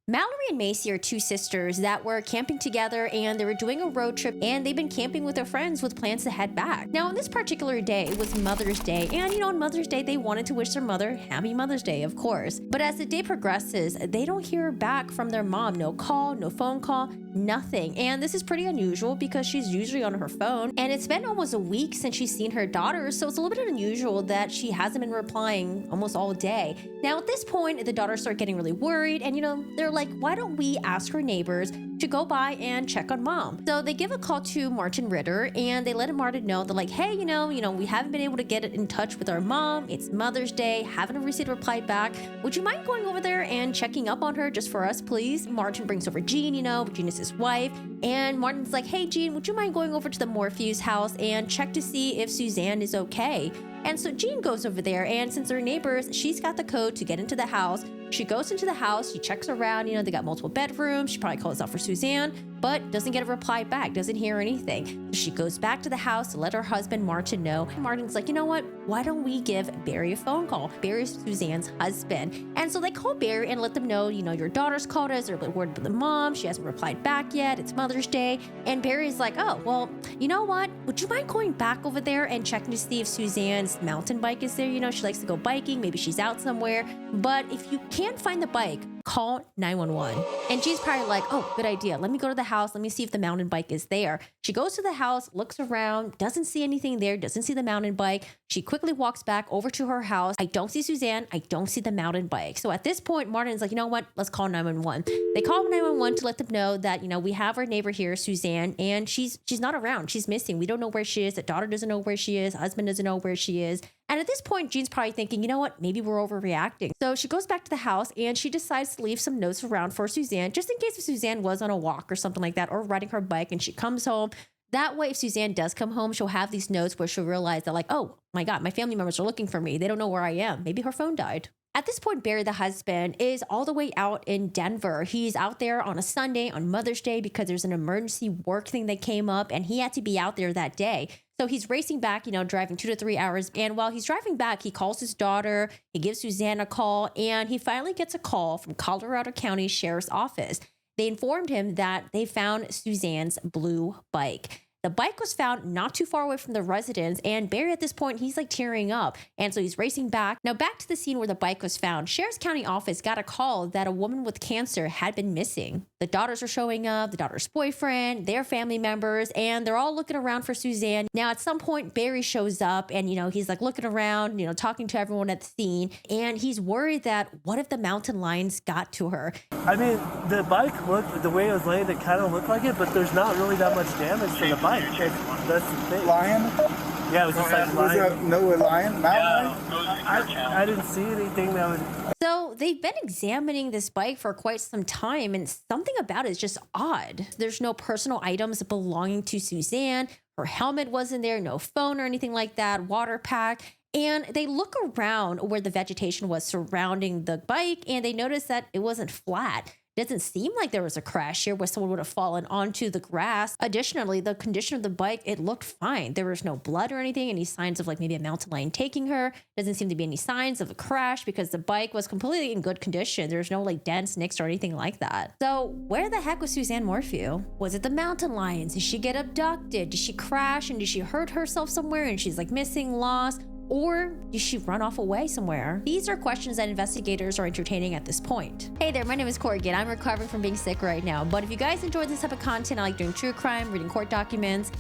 Mallory and Macy are two sisters that were camping together, and they were doing a road trip, and they've been camping with their friends with plans to head back. Now, on this particular day, it was Mother's Day, and on Mother's Day, they wanted to wish their mother Happy Mother's Day, of course. But as the day progresses, they don't hear back from their mom. No call, no phone call, nothing. And this is pretty unusual because she's usually on her phone, and it's been almost a week since she's seen her daughter, so it's a little bit unusual that she hasn't been replying almost all day. Now, at this point, the daughters start getting really worried, and they're like, why don't we ask her neighbors to go by and check on mom? So they give a call to Martin Ritter, and they let Martin know. They're like, hey, we haven't been able to get in touch with our mom. It's Mother's Day. Haven't received a reply back. Would you mind going over there and checking up on her just for us, please? Martin brings over Jean, Jean is his wife. And Martin's like, hey, Jean, would you mind going over to the Morphew's house and check to see if Suzanne is okay? And so Jean goes over there, and since they're neighbors, she's got the code to get into the house. She goes into the house, she checks around, they got multiple bedrooms. She probably calls out for Suzanne, but doesn't get a reply back, doesn't hear anything. She goes back to the house to let her husband Martin know. Martin's like, you know what? Why don't we give Barry a phone call? Barry's Suzanne's husband. And so they call Barry and let them know, your daughter's called us, they're worried about the mom. She hasn't replied back yet. It's Mother's Day. And Barry's like, oh, well, you know what? Would you mind going back over there and checking to see if Suzanne's mountain bike is there? She likes to go biking. Maybe she's out somewhere. But if you can't find the bike, call 911. And she's probably like, oh, good idea. Let me go to the house. Let me see if the mountain bike is there. She goes to the house, looks around, doesn't see anything there, doesn't see the mountain bike. She quickly walks back over to her house. I don't see Suzanne. I don't see the mountain bike. So at this point, Martin's like, you know what? Let's call 911. They call 911 to let them know that, we have our neighbor here, Suzanne, and she's not around. She's missing. We don't know where she is. The daughter doesn't know where she is. Husband doesn't know where she is. And at this point, Jean's probably thinking, you know what? Maybe we're overreacting. So she goes back to the house, and she decides to leave some notes around for Suzanne, just in case if Suzanne was on a walk or something like that, or riding her bike and she comes home. That way, if Suzanne does come home, she'll have these notes where she'll realize that, like, oh my God, my family members are looking for me. They don't know where I am. Maybe her phone died. At this point, Barry, the husband, is all the way out in Denver. He's out there on a Sunday on Mother's Day because there's an emergency work thing that came up, and he had to be out there that day. So he's racing back, driving 2 to 3 hours. And while he's driving back, he calls his daughter, he gives Suzanne a call, and he finally gets a call from Colorado County Sheriff's Office. They informed him that they found Suzanne's blue bike. The bike was found not too far away from the residence, and Barry at this point, he's like tearing up. And so he's racing back. Now back to the scene where the bike was found. Sheriff's County office got a call that a woman with cancer had been missing. The daughters are showing up, the daughter's boyfriend, their family members, and they're all looking around for Suzanne. Now at some point, Barry shows up, and he's like looking around, talking to everyone at the scene, and he's worried that what if the mountain lions got to her? I mean, the bike looked, the way it was laid, it kind of looked like it, but there's not really that much damage to the bike. That's the thing. Lion? Yeah, it was just like lion. Was there no lion? Mountain lion? I didn't see anything that would... So they've been examining this bike for quite some time, and something about it is just odd. There's no personal items belonging to Suzanne. Her helmet wasn't there, no phone or anything like that, water pack. And they look around where the vegetation was surrounding the bike, and they notice that it wasn't flat. It doesn't seem like there was a crash here where someone would have fallen onto the grass. Additionally, the condition of the bike, it looked fine. There was no blood or anything, any signs of like maybe a mountain lion taking her. Doesn't seem to be any signs of a crash because the bike was completely in good condition. There's no like dents, nicks, or anything like that. So where the heck was Suzanne Morphew? Was it the mountain lions? Did she get abducted? Did she crash and did she hurt herself somewhere and she's like missing, lost? Or did she run off away somewhere? These are questions that investigators are entertaining at this point. Hey there, my name is Corrigan. I'm recovering from being sick right now. But if you guys enjoy this type of content, I like doing true crime, reading court documents,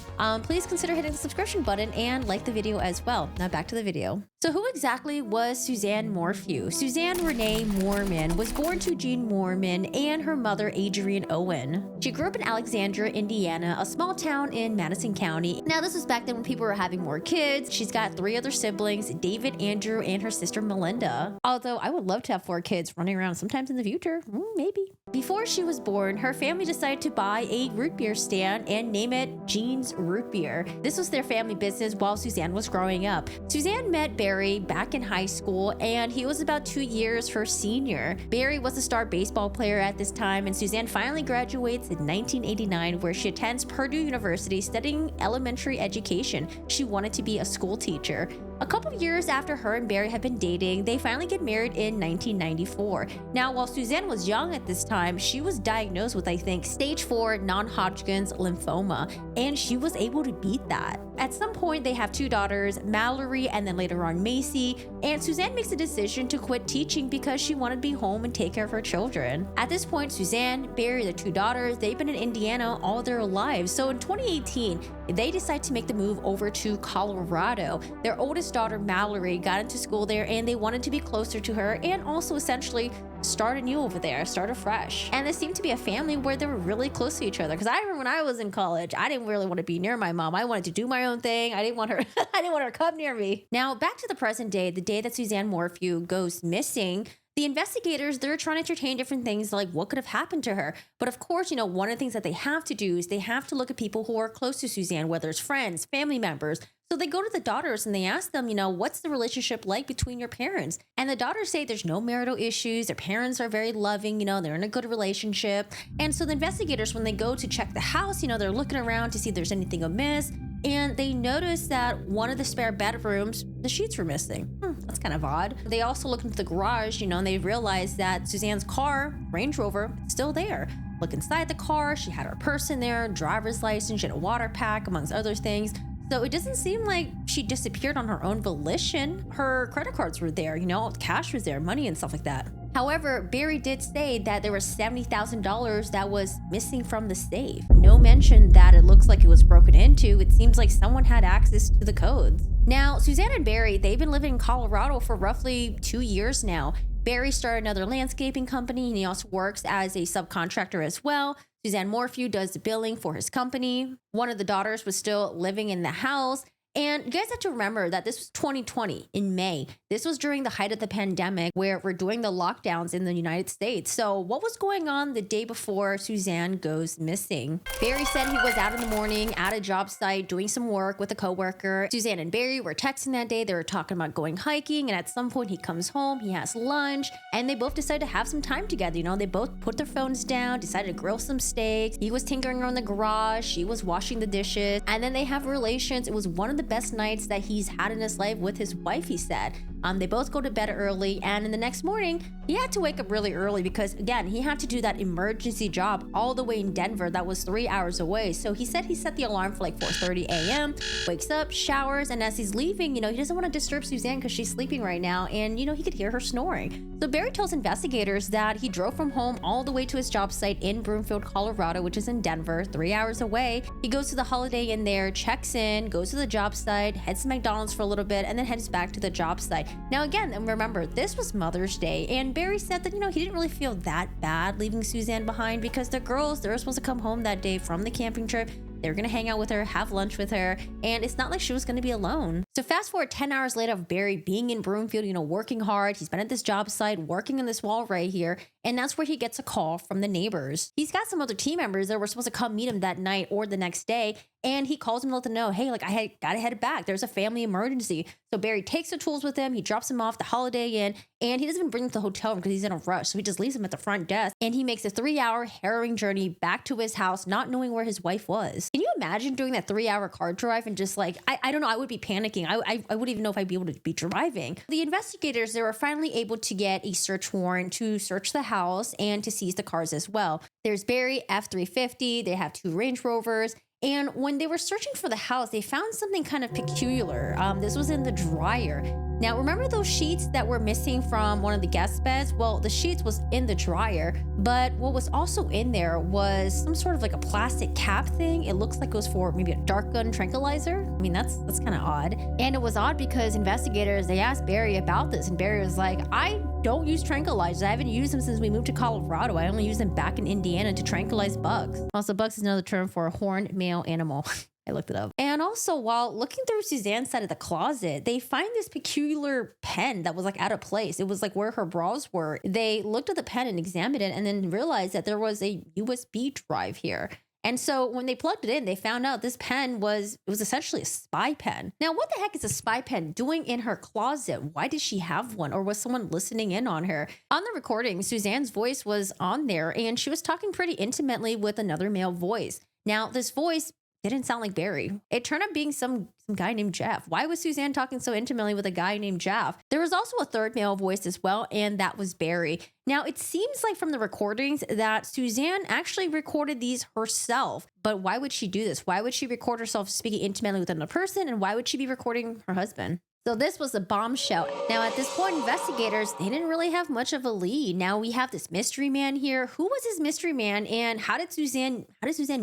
please consider hitting the subscription button and like the video as well. Now back to the video. So who exactly was Suzanne Morphew? Suzanne Renee Moorman was born to Jean Moorman and her mother, Adrienne Owen. She grew up in Alexandria, Indiana, a small town in Madison County. Now this was back then when people were having more kids. She's got 3 other siblings, David, Andrew, and her sister Melinda. Although I would love to have 4 kids running around sometimes in the future, maybe. Before she was born, her family decided to buy a root beer stand and name it Jean's Root Beer. This was their family business while Suzanne was growing up. Suzanne met Barry back in high school, and he was about 2 years her senior. Barry was a star baseball player at this time, and Suzanne finally graduates in 1989, where she attends Purdue University studying elementary education. She wanted to be a school teacher. A couple of years after her and Barry had been dating, they finally get married in 1994. Now, while Suzanne was young at this time, she was diagnosed with, I think, stage 4 non-Hodgkin's lymphoma, and she was able to beat that. At some point, they have 2 daughters, Mallory and then later on Macy, and Suzanne makes a decision to quit teaching because she wanted to be home and take care of her children. At this point, Suzanne, Barry, their 2 daughters, they've been in Indiana all their lives. So in 2018, they decide to make the move over to Colorado. Their oldest daughter, Mallory, got into school there and they wanted to be closer to her and also essentially start anew over there, start afresh. And they seemed to be a family where they were really close to each other. Because I remember when I was in college, I didn't really want to be near my mom. I wanted to do my own thing. I didn't want her to come near me. Now, back to the present day, the day that Suzanne Morphew goes missing. The investigators, they're trying to entertain different things like what could have happened to her. But of course, one of the things that they have to do is they have to look at people who are close to Suzanne, whether it's friends, family members. So they go to the daughters and they ask them, what's the relationship like between your parents? And the daughters say there's no marital issues. Their parents are very loving, they're in a good relationship. And so the investigators, when they go to check the house, they're looking around to see if there's anything amiss. And they noticed that one of the spare bedrooms, the sheets were missing. That's kind of odd. They also looked into the garage, and they realized that Suzanne's car, Range Rover, is still there. Look inside the car, she had her purse in there, driver's license, she had a water pack, amongst other things. So it doesn't seem like she disappeared on her own volition. Her credit cards were there, cash was there, money and stuff like that. However, Barry did say that there was $70,000 that was missing from the safe. No mention that it looks like it was broken into. It seems like someone had access to the codes. Now, Suzanne and Barry, they've been living in Colorado for roughly 2 years now. Barry started another landscaping company and he also works as a subcontractor as well. Suzanne Morphew does the billing for his company. One of the daughters was still living in the house. And you guys have to remember that this was 2020 in May. This was during the height of the pandemic where we're doing the lockdowns in the United States. So what was going on the day before Suzanne goes missing? Barry said he was out in the morning at a job site doing some work with a coworker. Suzanne and Barry were texting that day. They were talking about going hiking. And at some point he comes home, he has lunch, and they both decide to have some time together. They both put their phones down, decided to grill some steaks. He was tinkering around the garage. She was washing the dishes. And then they have relations. It was one of the best nights that he's had in his life with his wife, he said. They both go to bed early, and in the next morning, he had to wake up really early because, again, he had to do that emergency job all the way in Denver that was 3 hours away. So he said he set the alarm for like 4:30 a.m., wakes up, showers, and as he's leaving, he doesn't want to disturb Suzanne because she's sleeping right now, and, he could hear her snoring. So Barry tells investigators that he drove from home all the way to his job site in Broomfield, Colorado, which is in Denver, 3 hours away. He goes to the Holiday Inn there, checks in, goes to the job site, heads to McDonald's for a little bit, and then heads back to the job site. Now, again, remember, this was Mother's Day, and Barry said that, he didn't really feel that bad leaving Suzanne behind because the girls, they were supposed to come home that day from the camping trip. They were going to hang out with her, have lunch with her, and it's not like she was going to be alone. So fast forward 10 hours later of Barry being in Broomfield, working hard. He's been at this job site, working on this wall right here, and that's where he gets a call from the neighbors. He's got some other team members that were supposed to come meet him that night or the next day, and he calls him to let them know, hey, I gotta head back. There's a family emergency. So Barry takes the tools with him. He drops them off the Holiday Inn, and he doesn't even bring them to the hotel room because he's in a rush. So he just leaves them at the front desk, and he makes a 3-hour harrowing journey back to his house, not knowing where his wife was. Can you imagine doing that 3-hour car drive and just I don't know, I would be panicking. I wouldn't even know if I'd be able to be driving. The investigators, they were finally able to get a search warrant to search the house and to seize the cars as well. There's Barry F-350. They have 2 Range Rovers. And when they were searching for the house, they found something kind of peculiar. This was in the dryer. Now, remember those sheets that were missing from one of the guest beds? Well, the sheets was in the dryer, but what was also in there was some sort of like a plastic cap thing. It looks like it was for maybe a dart gun tranquilizer. I mean, that's kind of odd. And it was odd because investigators, they asked Barry about this, and Barry was like, I don't use tranquilizers. I haven't used them since we moved to Colorado. I only use them back in Indiana to tranquilize bugs. Also, bugs is another term for a horned male animal. I looked it up. And also, while looking through Suzanne's side of the closet, they find this peculiar pen that was like out of place. It was like where her bras were. They looked at the pen and examined it and then realized that there was a USB drive here. And so when they plugged it in, they found out this pen was essentially a spy pen. Now, what the heck is a spy pen doing in her closet? Why did she have one? Or was someone listening in on her? On the recording, Suzanne's voice was on there and she was talking pretty intimately with another male voice. Now, this voice didn't sound like Barry. It turned out being some guy named Jeff. Why was Suzanne talking so intimately with a guy named Jeff? There was also a third male voice as well, and that was Barry. Now, it seems like from the recordings that Suzanne actually recorded these herself. But why would she do this? Why would she record herself speaking intimately with another person? And why would she be recording her husband? So this was a bombshell. Now, at this point, investigators, they didn't really have much of a lead. Now we have this mystery man here. Who was this mystery man, and how did Suzanne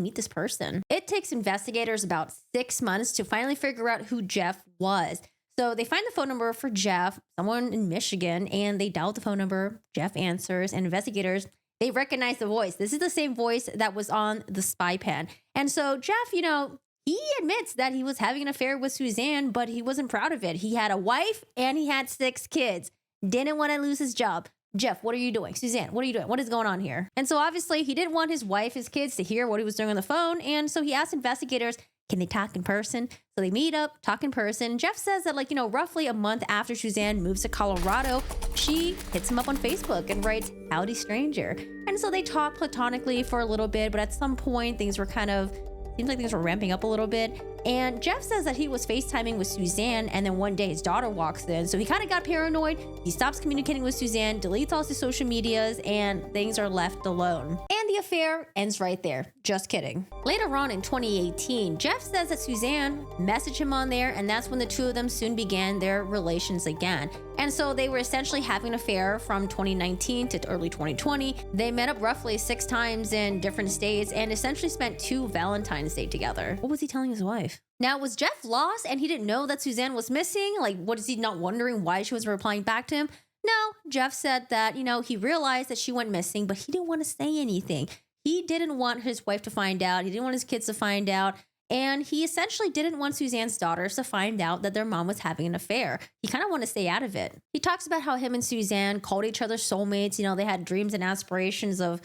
meet this person? It takes investigators about 6 months to finally figure out who Jeff was. So they find the phone number for Jeff, someone in Michigan, and they dial the phone number. Jeff answers, and investigators, they recognize the voice. This is the same voice that was on the spy pen. And so Jeff, he admits that he was having an affair with Suzanne, but he wasn't proud of it. He had a wife and he had 6 kids. Didn't want to lose his job. Jeff, what are you doing? Suzanne, what are you doing? What is going on here? And so obviously he didn't want his wife, his kids to hear what he was doing on the phone. And so he asked investigators, can they talk in person? So they meet up, talk in person. Jeff says that roughly a month after Suzanne moves to Colorado, she hits him up on Facebook and writes, howdy stranger. And so they talk platonically for a little bit, but at some point things were seems like things were ramping up a little bit. And Jeff says that he was FaceTiming with Suzanne, and then one day his daughter walks in. So he kind of got paranoid. He stops communicating with Suzanne, deletes all his social medias, and things are left alone. And the affair ends right there. Just kidding. Later on in 2018, Jeff says that Suzanne messaged him on there, and that's when the two of them soon began their relations again. And so they were essentially having an affair from 2019 to early 2020. They met up roughly 6 times in different states and essentially spent 2 Valentine's Day together. What was he telling his wife? Now, was Jeff lost and he didn't know that Suzanne was missing? What is he not wondering why she was replying back to him? No, Jeff said that, he realized that she went missing, but he didn't want to say anything. He didn't want his wife to find out. He didn't want his kids to find out. And he essentially didn't want Suzanne's daughters to find out that their mom was having an affair. He kind of wanted to stay out of it. He talks about how him and Suzanne called each other soulmates. They had dreams and aspirations of,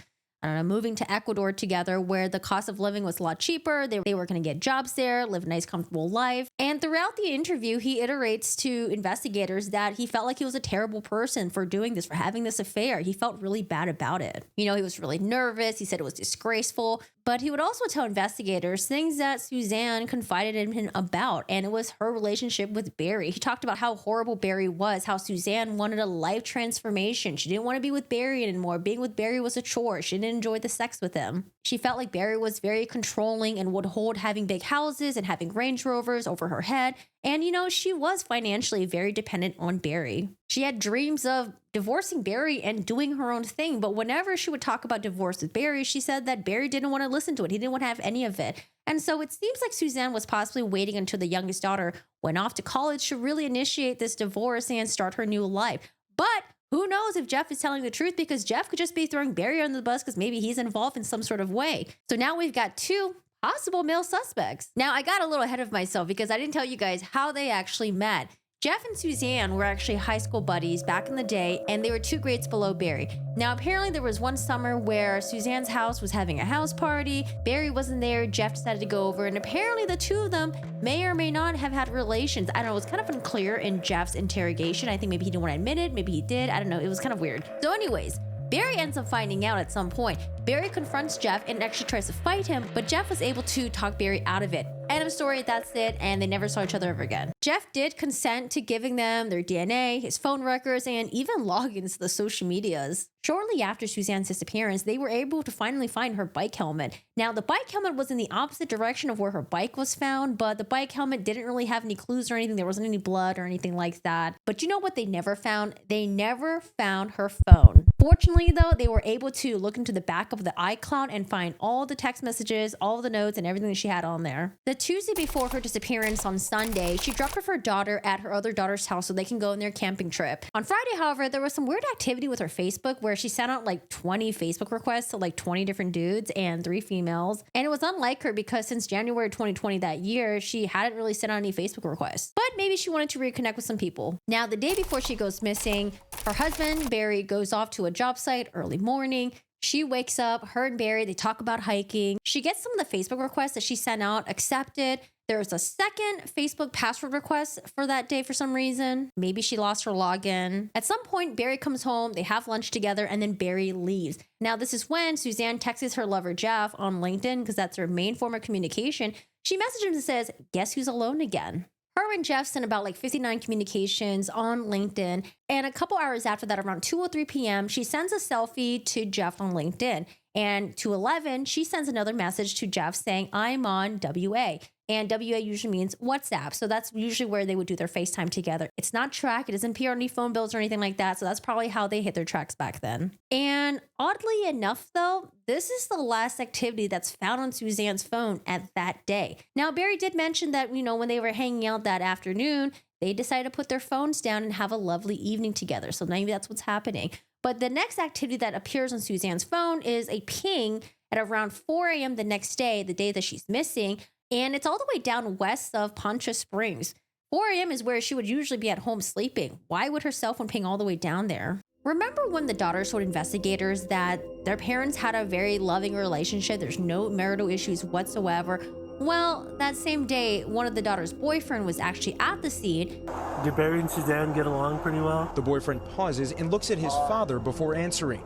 moving to Ecuador together, where the cost of living was a lot cheaper. They were going to get jobs there, live a nice, comfortable life. And throughout the interview, he iterates to investigators that he felt like he was a terrible person for doing this, for having this affair. He felt really bad about it. He was really nervous. He said it was disgraceful. But he would also tell investigators things that Suzanne confided in him about, and it was her relationship with Barry. He talked about how horrible Barry was, how Suzanne wanted a life transformation. She didn't want to be with Barry anymore. Being with Barry was a chore. She didn't enjoy the sex with him. She felt like Barry was very controlling and would hold having big houses and having Range Rovers over her head. And, she was financially very dependent on Barry. She had dreams of divorcing Barry and doing her own thing. But whenever she would talk about divorce with Barry, she said that Barry didn't want to listen to it. He didn't want to have any of it. And so it seems like Suzanne was possibly waiting until the youngest daughter went off to college to really initiate this divorce and start her new life. But who knows if Jeff is telling the truth, because Jeff could just be throwing Barry under the bus because maybe he's involved in some sort of way. So now we've got 2 possible male suspects. Now, I got a little ahead of myself because I didn't tell you guys how they actually met. Jeff and Suzanne were actually high school buddies back in the day, and they were 2 grades below Barry. Now, apparently there was one summer where Suzanne's house was having a house party. Barry wasn't there. Jeff decided to go over, and apparently the 2 of them may or may not have had relations. I don't know. It was kind of unclear in Jeff's interrogation. I think maybe he didn't want to admit it. Maybe he did. I don't know. It was kind of weird. So anyways, Barry ends up finding out at some point. Barry confronts Jeff and actually tries to fight him, but Jeff was able to talk Barry out of it. End of story, that's it, and they never saw each other ever again. Jeff did consent to giving them their DNA, his phone records, and even logins to the social medias. Shortly after Suzanne's disappearance, they were able to finally find her bike helmet. Now, the bike helmet was in the opposite direction of where her bike was found, but the bike helmet didn't really have any clues or anything. There wasn't any blood or anything like that. But you know what they never found? They never found her phone. Fortunately, though, they were able to look into the back of the iCloud and find all the text messages, all the notes, and everything that she had on there. The Tuesday before her disappearance on Sunday, she dropped off her daughter at her other daughter's house so they can go on their camping trip. On Friday, however, there was some weird activity with her Facebook where she sent out like 20 Facebook requests to like 20 different dudes and 3 females. And it was unlike her because since January 2020 that year, she hadn't really sent out any Facebook requests. But maybe she wanted to reconnect with some people. Now, the day before she goes missing, her husband, Barry, goes off to a job site early morning. She wakes up, her and Barry, they talk about hiking. She gets some of the Facebook requests that she sent out accepted. There's a second Facebook password request for that day for some reason. Maybe she lost her login. At some point, Barry comes home, they have lunch together, and then Barry leaves. Now, this is when Suzanne texts her lover Jeff on LinkedIn, because that's her main form of communication. She messages him and says, "Guess who's alone again?" Her and Jeff sent about like 59 communications on LinkedIn. And a couple hours after that, around 2:03 p.m., she sends a selfie to Jeff on LinkedIn. And 2:11, she sends another message to Jeff saying, "I'm on WA." And WA usually means WhatsApp. So that's usually where they would do their FaceTime together. It's not track. It doesn't appear on any phone bills or anything like that. So that's probably how they hit their tracks back then. And oddly enough, though, this is the last activity that's found on Suzanne's phone at that day. Now, Barry did mention that, when they were hanging out that afternoon, they decided to put their phones down and have a lovely evening together. So maybe that's what's happening. But the next activity that appears on Suzanne's phone is a ping at around 4 a.m. the next day, the day that she's missing. And it's all the way down west of Poncha Springs. 4 a.m. is where she would usually be at home sleeping. Why would her cell phone ping all the way down there? Remember when the daughters told investigators that their parents had a very loving relationship? There's no marital issues whatsoever. Well, that same day, one of the daughter's boyfriend was actually at the scene. Do Barry and Suzanne get along pretty well? The boyfriend pauses and looks at his father before answering.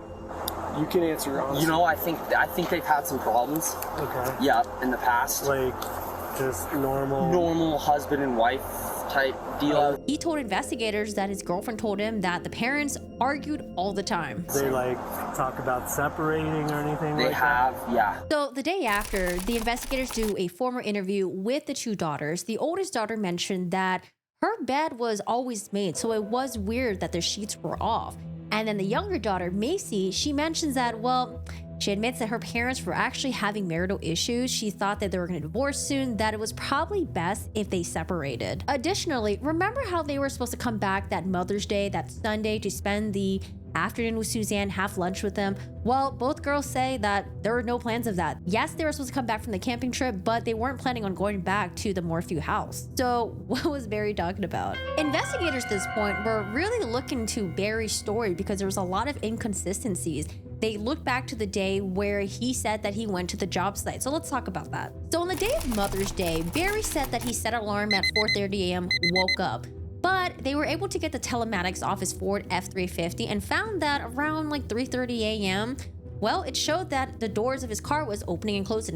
You can answer honestly. I think they've had some problems. Okay. Yeah, in the past. Like, just normal husband and wife type deal. He told investigators that his girlfriend told him that the parents argued all the time. They talk about separating or anything They like have, that? yeah. So the day after, the investigators do a formal interview with the two daughters. The oldest daughter mentioned that her bed was always made, so it was weird that the sheets were off. And then the younger daughter, Macy, she mentions that, she admits that her parents were actually having marital issues. She thought that they were going to divorce soon, that it was probably best if they separated. Additionally, remember how they were supposed to come back that Mother's Day, that Sunday, to spend the afternoon with Suzanne, have lunch with them? Well, both girls say that there were no plans of that. Yes, they were supposed to come back from the camping trip, but they weren't planning on going back to the Morphew house. So what was Barry talking about? Investigators at this point were really looking to Barry's story because there was a lot of inconsistencies. They looked back to the day where he said that he went to the job site. So let's talk about that. So on the day of Mother's Day, Barry said that he set an alarm at 4:30 a.m., woke up. But they were able to get the telematics off his Ford F-350 and found that around 3:30 a.m., it showed that the doors of his car was opening and closing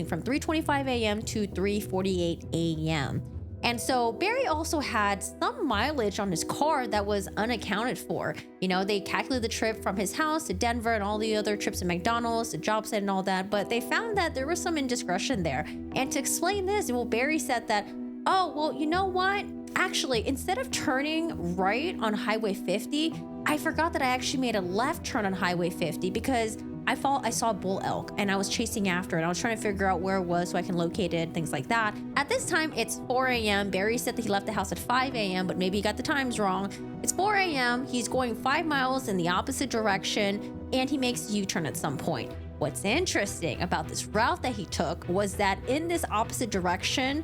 from 3:25 a.m. to 3:48 a.m. And so Barry also had some mileage on his car that was unaccounted for. They calculated the trip from his house to Denver and all the other trips to McDonald's, the job site and all that, but they found that there was some indiscretion there. And to explain this, Barry said that, you know what? Actually, instead of turning right on Highway 50, I forgot that I actually made a left turn on Highway 50 because I saw a bull elk and I was chasing after it. I was trying to figure out where it was so I can locate it, things like that. At this time, it's 4 a.m. Barry said that he left the house at 5 a.m., but maybe he got the times wrong. It's 4 a.m. He's going 5 miles in the opposite direction and he makes a U-turn at some point. What's interesting about this route that he took was that in this opposite direction,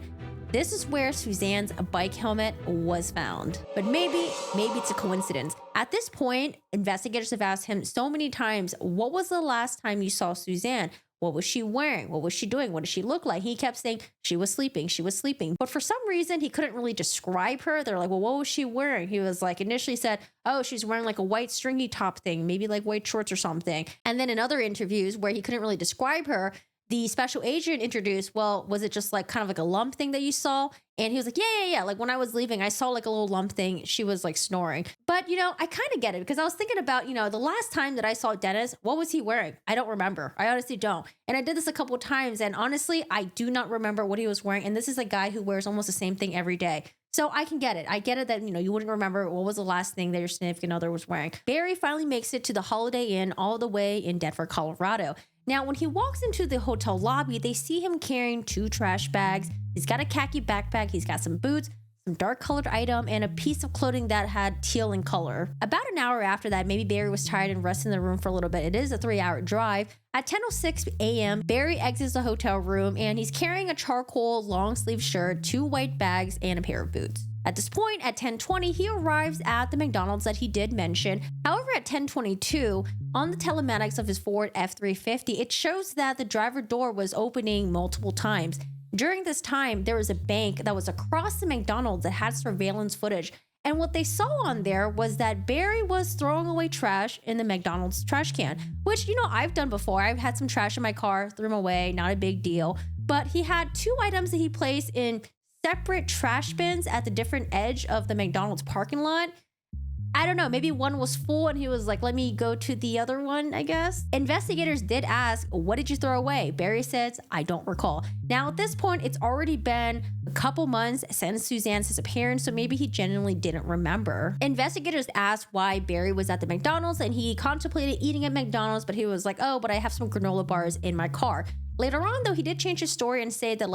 this is where Suzanne's bike helmet was found. But maybe it's a coincidence. At this point, investigators have asked him so many times, what was the last time you saw Suzanne? What was she wearing? What was she doing? What did she look like? He kept saying she was sleeping. But for some reason, he couldn't really describe her. They're like, well, what was she wearing? He was initially said, she's wearing a white stringy top thing, maybe white shorts or something. And then in other interviews where he couldn't really describe her, the special agent introduced, was it just kind of a lump thing that you saw? And he was like, yeah. When I was leaving, I saw a little lump thing. She was snoring. But, I kind of get it because I was thinking about, the last time that I saw Dennis, what was he wearing? I don't remember. I honestly don't. And I did this a couple of times. And honestly, I do not remember what he was wearing. And this is a guy who wears almost the same thing every day. So I can get it. I get it that, you wouldn't remember what was the last thing that your significant other was wearing. Barry finally makes it to the Holiday Inn all the way in Denver, Colorado. Now, when he walks into the hotel lobby, they see him carrying 2 trash bags. He's got a khaki backpack. He's got some boots, some dark colored item, and a piece of clothing that had teal in color. About an hour after that, maybe Barry was tired and rested in the room for a little bit. It is a 3-hour drive. At 10:06 a.m., Barry exits the hotel room and he's carrying a charcoal long sleeve shirt, 2 white bags, and a pair of boots. At this point, at 10:20, he arrives at the McDonald's that he did mention. However, at 10:22, on the telematics of his Ford F-350, it shows that the driver door was opening multiple times. During this time, there was a bank that was across the McDonald's that had surveillance footage. And what they saw on there was that Barry was throwing away trash in the McDonald's trash can, which, I've done before. I've had some trash in my car, threw them away, not a big deal. But he had 2 items that he placed in separate trash bins at the different edge of the McDonald's parking lot. I don't know, maybe one was full and he was like, let me go to the other one, I guess. Investigators did ask, what did you throw away? Barry says, I don't recall. Now at this point, it's already been a couple months since Suzanne's disappearance, so maybe he genuinely didn't remember. Investigators asked why Barry was at the McDonald's, and he contemplated eating at McDonald's, but he was like, oh, but I have some granola bars in my car. Later on though, he did change his story and say that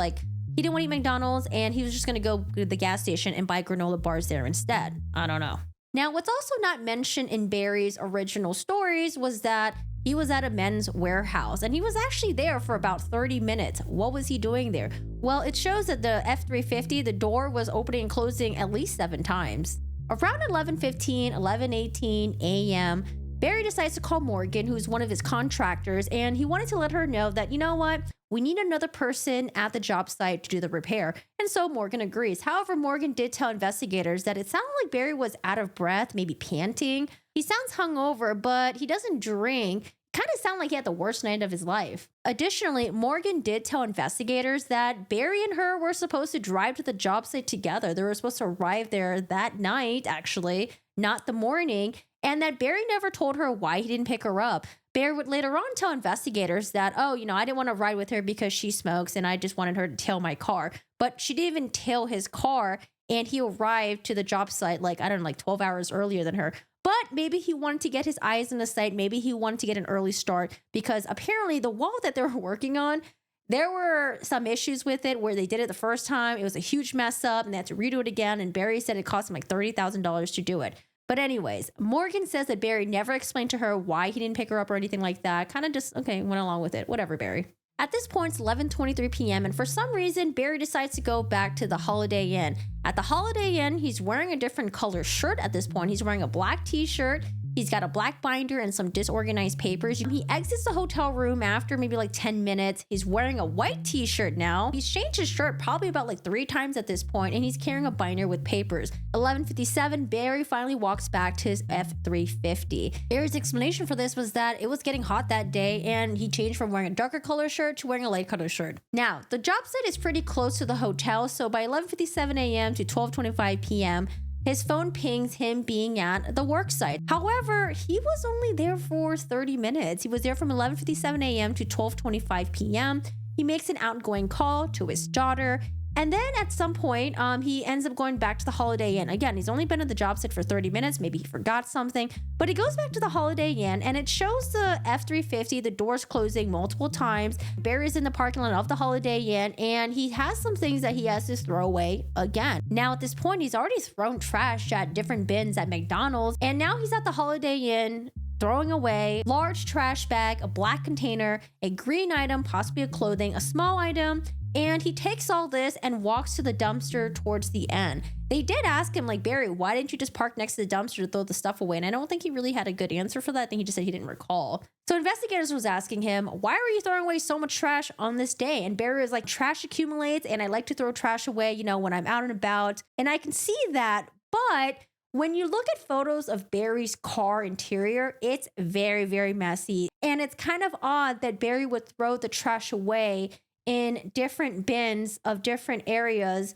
he didn't want to eat McDonald's and he was just gonna go to the gas station and buy granola bars there instead. I don't know. Now, what's also not mentioned in Barry's original stories was that he was at a men's warehouse and he was actually there for about 30 minutes. What was he doing there? Well, it shows that the F-350, the door was opening and closing at least 7 times. Around 11:15, 11:18 a.m., Barry decides to call Morgan, who's one of his contractors, and he wanted to let her know that, you know what? We need another person at the job site to do the repair. And so Morgan agrees. However, Morgan did tell investigators that it sounded like Barry was out of breath, maybe panting. He sounds hungover, but he doesn't drink. Kind of sound like he had the worst night of his life. Additionally, Morgan did tell investigators that Barry and her were supposed to drive to the job site together. They were supposed to arrive there that night, actually, not the morning, and that Barry never told her why he didn't pick her up. Barry would later on tell investigators that, I didn't want to ride with her because she smokes and I just wanted her to tail my car. But she didn't even tail his car, and he arrived to the job site 12 hours earlier than her. But maybe he wanted to get his eyes on the site. Maybe he wanted to get an early start because apparently the wall that they were working on, there were some issues with it where they did it the first time. It was a huge mess up and they had to redo it again. And Barry said it cost him $30,000 to do it. But anyways, Morgan says that Barry never explained to her why he didn't pick her up or anything like that. Kind of just, went along with it. Whatever, Barry. At this point, it's 11:23 p.m. and for some reason, Barry decides to go back to the Holiday Inn. At the Holiday Inn, he's wearing a different color shirt at this point. He's wearing a black t-shirt. He's got a black binder and some disorganized papers. He exits the hotel room after maybe 10 minutes. He's wearing a white t-shirt now. He's changed his shirt probably about 3 times at this point, and he's carrying a binder with papers. 11:57, Barry finally walks back to his F-350. Barry's explanation for this was that it was getting hot that day, and he changed from wearing a darker color shirt to wearing a light color shirt. Now, the job site is pretty close to the hotel, so by 11:57 a.m. to 12:25 p.m., his phone pings him being at the work site. However, he was only there for 30 minutes. He was there from 11:57 a.m. to 12:25 p.m. He makes an outgoing call to his daughter. And then at some point, he ends up going back to the Holiday Inn. Again, he's only been at the job site for 30 minutes. Maybe he forgot something. But he goes back to the Holiday Inn and it shows the F-350, the doors closing multiple times. Barry's in the parking lot of the Holiday Inn and he has some things that he has to throw away again. Now at this point, he's already thrown trash at different bins at McDonald's. And now he's at the Holiday Inn throwing away large trash bag, a black container, a green item, possibly a clothing, a small item, and he takes all this and walks to the dumpster towards the end. They did ask him, Barry, why didn't you just park next to the dumpster to throw the stuff away? And I don't think he really had a good answer for that. I think he just said he didn't recall. So investigators was asking him, why are you throwing away so much trash on this day? And Barry was like, trash accumulates and I like to throw trash away, when I'm out and about. And I can see that, but when you look at photos of Barry's car interior, it's very, very messy. And it's kind of odd that Barry would throw the trash away in different bins of different areas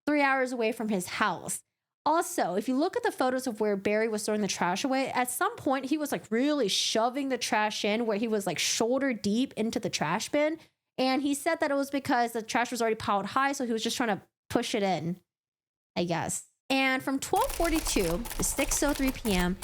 3 hours away from his house. Also, if you look at the photos of where Barry was throwing the trash away, at some point he was really shoving the trash in where he was shoulder deep into the trash bin. And he said that it was because the trash was already piled high, so he was just trying to push it in, I guess. And from 12:42 to 6:03 p.m.,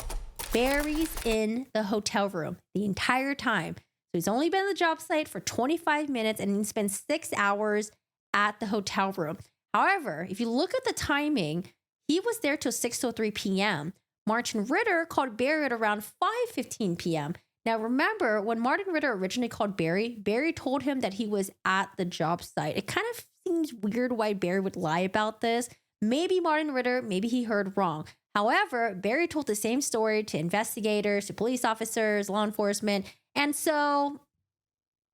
Barry's in the hotel room the entire time. So he's only been at the job site for 25 minutes and he spent 6 hours at the hotel room. However, if you look at the timing, he was there till 6:03 p.m. Martin Ritter called Barry at around 5:15 p.m. Now remember, when Martin Ritter originally called Barry, Barry told him that he was at the job site. It kind of seems weird why Barry would lie about this. Maybe Martin Ritter, maybe he heard wrong. However, Barry told the same story to investigators, to police officers, law enforcement. And so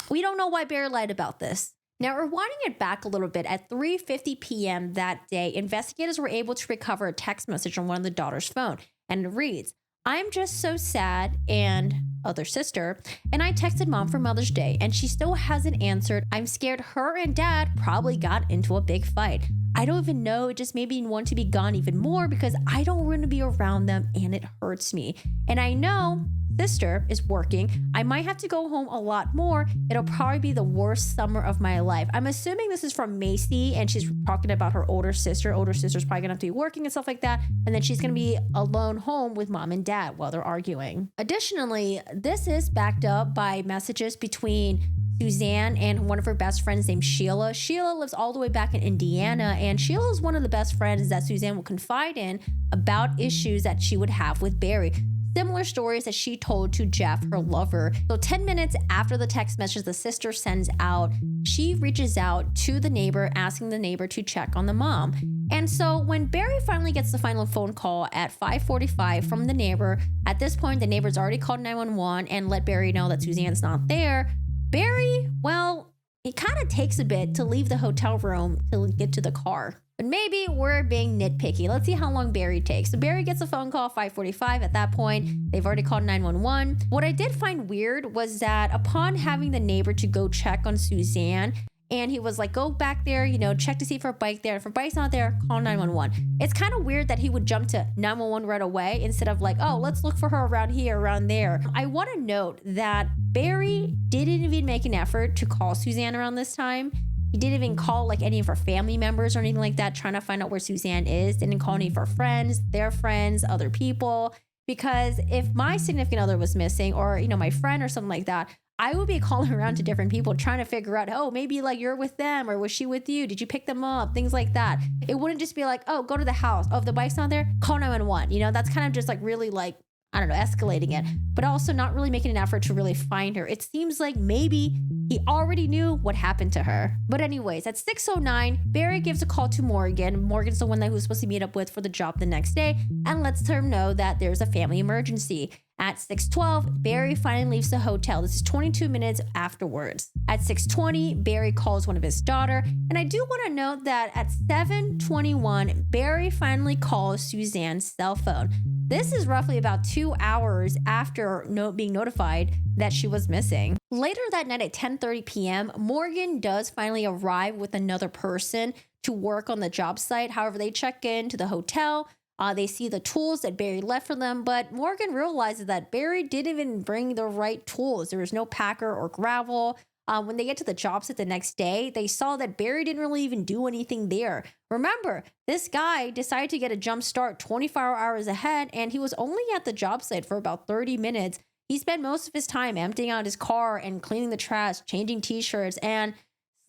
we don't know why Barry lied about this. Now, we're winding it back a little bit. At 3:50 p.m. that day, investigators were able to recover a text message on one of the daughter's phone, and it reads, "I'm just so sad," and other sister, "and I texted mom for Mother's Day and she still hasn't answered. I'm scared her and dad probably got into a big fight. I don't even know, it just made me want to be gone even more because I don't want to be around them and it hurts me. And I know sister is working. I might have to go home a lot more. It'll probably be the worst summer of my life." I'm assuming this is from Macy and she's talking about her older sister. Older sister's probably gonna have to be working and stuff like that. And then she's gonna be alone home with mom and dad while they're arguing. Additionally, this is backed up by messages between Suzanne and one of her best friends named Sheila. Sheila lives all the way back in Indiana, and Sheila is one of the best friends that Suzanne will confide in about issues that she would have with Barry. Similar stories that she told to Jeff, her lover. So 10 minutes after the text message the sister sends out, she reaches out to the neighbor, asking the neighbor to check on the mom. And so when Barry finally gets the final phone call at 5:45 from the neighbor, at this point, the neighbor's already called 911 and let Barry know that Suzanne's not there. Barry, well, it kind of takes a bit to leave the hotel room to get to the car. But maybe we're being nitpicky. Let's see how long Barry takes. So Barry gets a phone call 5:45. At that point, they've already called 911. What I did find weird was that upon having the neighbor to go check on Suzanne, and he was like, "Go back there, check to see if her bike there. If her bike's not there, call 911. It's kind of weird that he would jump to 911 right away instead of like, "Oh, let's look for her around here, around there." I want to note that Barry didn't even make an effort to call Suzanne around this time. He didn't even call like any of her family members or anything like that, trying to find out where Suzanne is. Didn't call any of her friends, their friends, other people. Because if my significant other was missing, or my friend or something like that, I would be calling around to different people trying to figure out, oh, maybe like you're with them, or was she with you? Did you pick them up? Things like that. It wouldn't just be like, oh, go to the house. Oh, if the bike's not there, call 911. That's kind of just like really like, I don't know, escalating it, but also not really making an effort to really find her. It seems like maybe he already knew what happened to her. But anyways, at 6:09, Barry gives a call to Morgan. Morgan's the one that he was supposed to meet up with for the job the next day, and lets her know that there's a family emergency. At 6:12, Barry finally leaves the hotel. This is 22 minutes afterwards. At 6:20, Barry calls one of his daughter. And I do want to note that at 7:21, Barry finally calls Suzanne's cell phone. This is roughly about 2 hours after being notified that she was missing. Later that night at 10:30 p.m., Morgan does finally arrive with another person to work on the job site. However, they check into the hotel. They see the tools that Barry left for them, but Morgan realizes that Barry didn't even bring the right tools. There was no packer or gravel. When they get to the job site the next day, they saw that Barry didn't really even do anything there. Remember, this guy decided to get a jump start 24 hours ahead, and he was only at the job site for about 30 minutes. He spent most of his time emptying out his car and cleaning the trash, changing t-shirts, and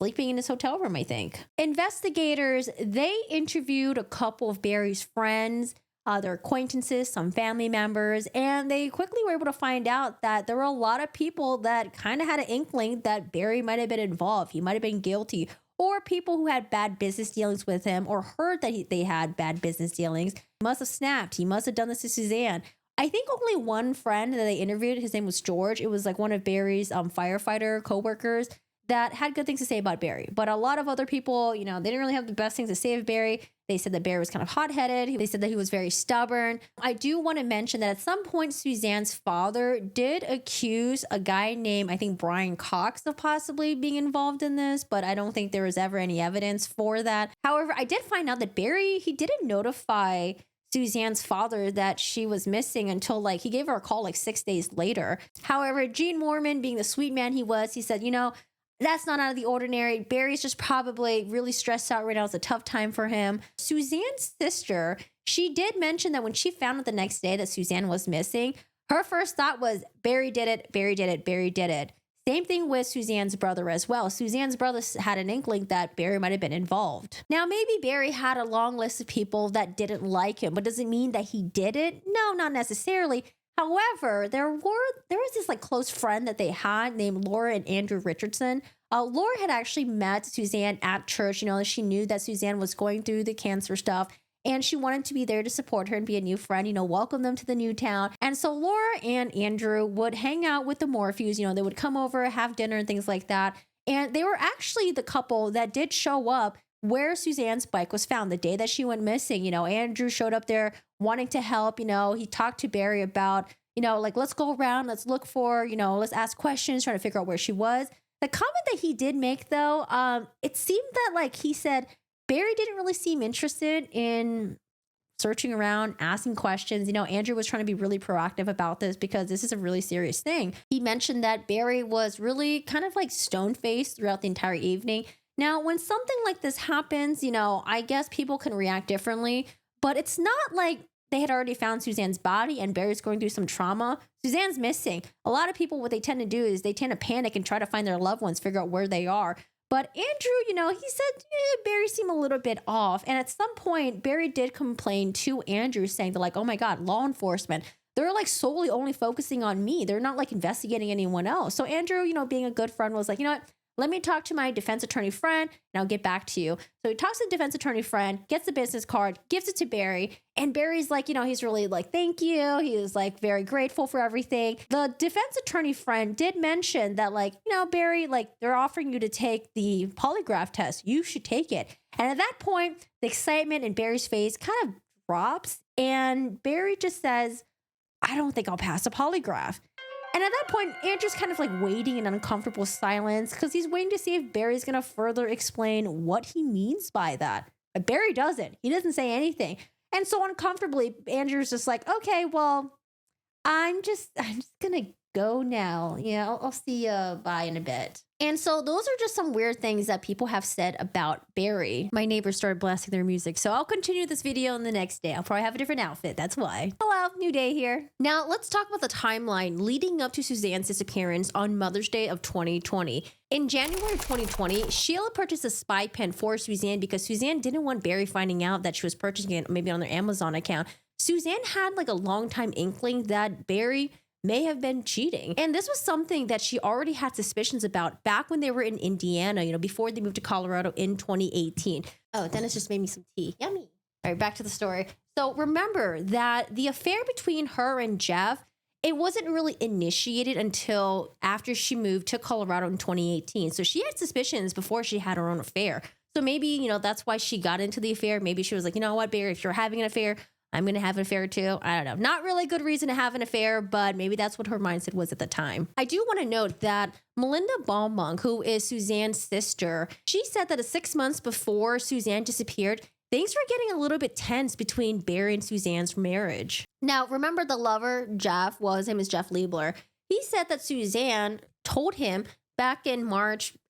sleeping in his hotel room, I think. Investigators, they interviewed a couple of Barry's friends, their acquaintances, some family members, and they quickly were able to find out that there were a lot of people that kind of had an inkling that Barry might have been involved. He might have been guilty, or people who had bad business dealings with him or heard that they had bad business dealings. He must have snapped. He must have done this to Suzanne. I think only one friend that they interviewed, his name was George. It was like one of Barry's firefighter coworkers that had good things to say about Barry. But a lot of other people, they didn't really have the best things to say of Barry. They said that Barry was kind of hot-headed. They said that he was very stubborn. I do want to mention that at some point, Suzanne's father did accuse a guy named, I think, Brian Cox of possibly being involved in this, but I don't think there was ever any evidence for that. However, I did find out that Barry, he didn't notify Suzanne's father that she was missing until he gave her a call 6 days later. However, Gene Mormon, being the sweet man he was, he said, that's not out of the ordinary. Barry's just probably really stressed out right now. It's a tough time for him. Suzanne's sister, she did mention that when she found out the next day that Suzanne was missing, her first thought was, Barry did it, Barry did it, Barry did it. Same thing with Suzanne's brother as well. Suzanne's brother had an inkling that Barry might have been involved. Now, maybe Barry had a long list of people that didn't like him, but does it mean that he did it? No, not necessarily. However, there was this close friend that they had named Laura and Andrew Richardson. Laura had actually met Suzanne at church. She knew that Suzanne was going through the cancer stuff, and she wanted to be there to support her and be a new friend, welcome them to the new town. And so Laura and Andrew would hang out with the Morphews. They would come over, have dinner and things like that. And they were actually the couple that did show up where Suzanne's bike was found the day that she went missing. You know, Andrew showed up there wanting to help. You know, he talked to Barry about, you know, like, let's go around, let's look for, you know, let's ask questions, trying to figure out where she was. The comment that he did make, though, it seemed that, like, he said Barry didn't really seem interested in searching around, asking questions. You know, Andrew was trying to be really proactive about this because this is a really serious thing. He mentioned that Barry was really kind of like stone-faced throughout the entire evening. Now, when something like this happens, you know, I guess people can react differently, but it's not like they had already found Suzanne's body and Barry's going through some trauma. Suzanne's missing. A lot of people, what they tend to do is they tend to panic and try to find their loved ones, figure out where they are. But Andrew, you know, he said Barry seemed a little bit off. And at some point, Barry did complain to Andrew saying that, like, oh my God, law enforcement, they're like solely only focusing on me. They're not like investigating anyone else. So Andrew, you know, being a good friend, was like, you know what? Let me talk to my defense attorney friend and I'll get back to you. So he talks to the defense attorney friend, gets the business card, gives it to Barry. And Barry's like, you know, he's really like, thank you. He is like very grateful for everything. The defense attorney friend did mention that, like, you know, Barry, like, they're offering you to take the polygraph test. You should take it. And at that point, the excitement in Barry's face kind of drops. And Barry just says, I don't think I'll pass a polygraph. And at that point, Andrew's kind of like waiting in uncomfortable silence because he's waiting to see if Barry's going to further explain what he means by that. But Barry doesn't. He doesn't say anything. And so uncomfortably, Andrew's just like, okay, well, I'm just going to go now. Yeah, I'll see you bye in a bit. And so those are just some weird things that people have said about Barry. My neighbors started blasting their music, so I'll continue this video on the next day. I'll probably have a different outfit. That's why. Hello, new day here. Now let's talk about the timeline leading up to Suzanne's disappearance on Mother's Day of 2020. In January of 2020, Sheila purchased a spy pen for Suzanne because Suzanne didn't want Barry finding out that she was purchasing it maybe on their Amazon account. Suzanne had like a long time inkling that Barry may have been cheating. And this was something that she already had suspicions about back when they were in Indiana, you know, before they moved to Colorado in 2018. Oh, Dennis just made me some tea. Yummy. All right, back to the story. So remember that the affair between her and Jeff, it wasn't really initiated until after she moved to Colorado in 2018. So she had suspicions before she had her own affair. So maybe, you know, that's why she got into the affair. Maybe she was like, you know what, Barry, if you're having an affair, I'm going to have an affair too. I don't know. Not really a good reason to have an affair, but maybe that's what her mindset was at the time. I do want to note that Melinda Baumunk, who is Suzanne's sister, she said that 6 months before Suzanne disappeared, things were getting a little bit tense between Barry and Suzanne's marriage. Now, remember the lover, Jeff, well, his name is Jeff Liebler. He said that Suzanne told him back in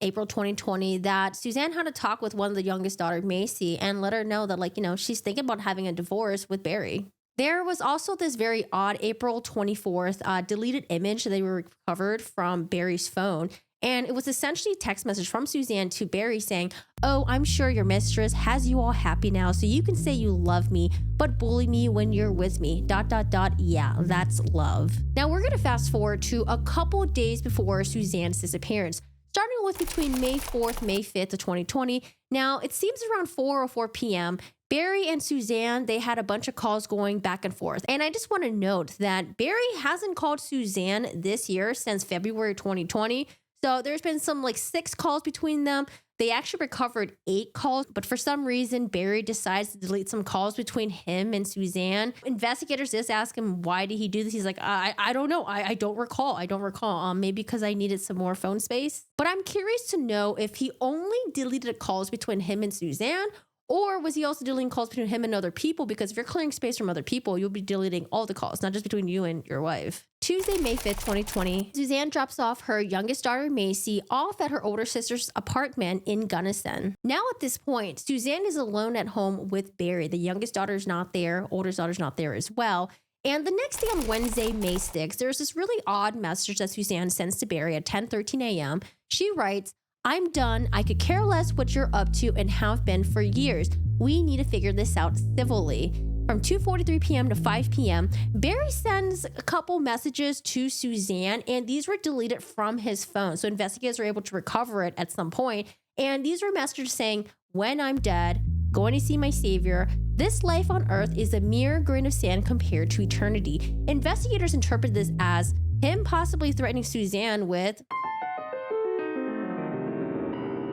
April 2020, that Suzanne had a talk with one of the youngest daughter, Macy, and let her know that, like, you know, she's thinking about having a divorce with Barry. There was also this very odd April 24th deleted image that they were recovered from Barry's phone. And it was essentially a text message from Suzanne to Barry saying, oh, I'm sure your mistress has you all happy now, so you can say you love me, but bully me when you're with me, ... Yeah, that's love. Now we're going to fast forward to a couple days before Suzanne's disappearance, starting with between May 4th, May 5th of 2020. Now it seems around 4 or 4 p.m., Barry and Suzanne, they had a bunch of calls going back and forth. And I just want to note that Barry hasn't called Suzanne this year since February 2020. So there's been some like 6 calls between them. They actually recovered 8 calls, but for some reason, Barry decides to delete some calls between him and Suzanne. Investigators just ask him, why did he do this? He's like, I don't know. I don't recall. I don't recall. Maybe because I needed some more phone space. But I'm curious to know if he only deleted calls between him and Suzanne, or was he also deleting calls between him and other people? Because if you're clearing space from other people, you'll be deleting all the calls, not just between you and your wife. Tuesday, May 5th, 2020, Suzanne drops off her youngest daughter, Macy, off at her older sister's apartment in Gunnison. Now at this point, Suzanne is alone at home with Barry. The youngest daughter's not there, older daughter's not there as well. And the next day on Wednesday, May 6th, there's this really odd message that Suzanne sends to Barry at 10:13 a.m. She writes, I'm done. I could care less what you're up to and have been for years. We need to figure this out civilly. From 2:43 p.m. to 5 p.m., Barry sends a couple messages to Suzanne, and these were deleted from his phone. So investigators were able to recover it at some point. And these were messages saying, when I'm dead, going to see my savior, this life on earth is a mere grain of sand compared to eternity. Investigators interpret this as him possibly threatening Suzanne with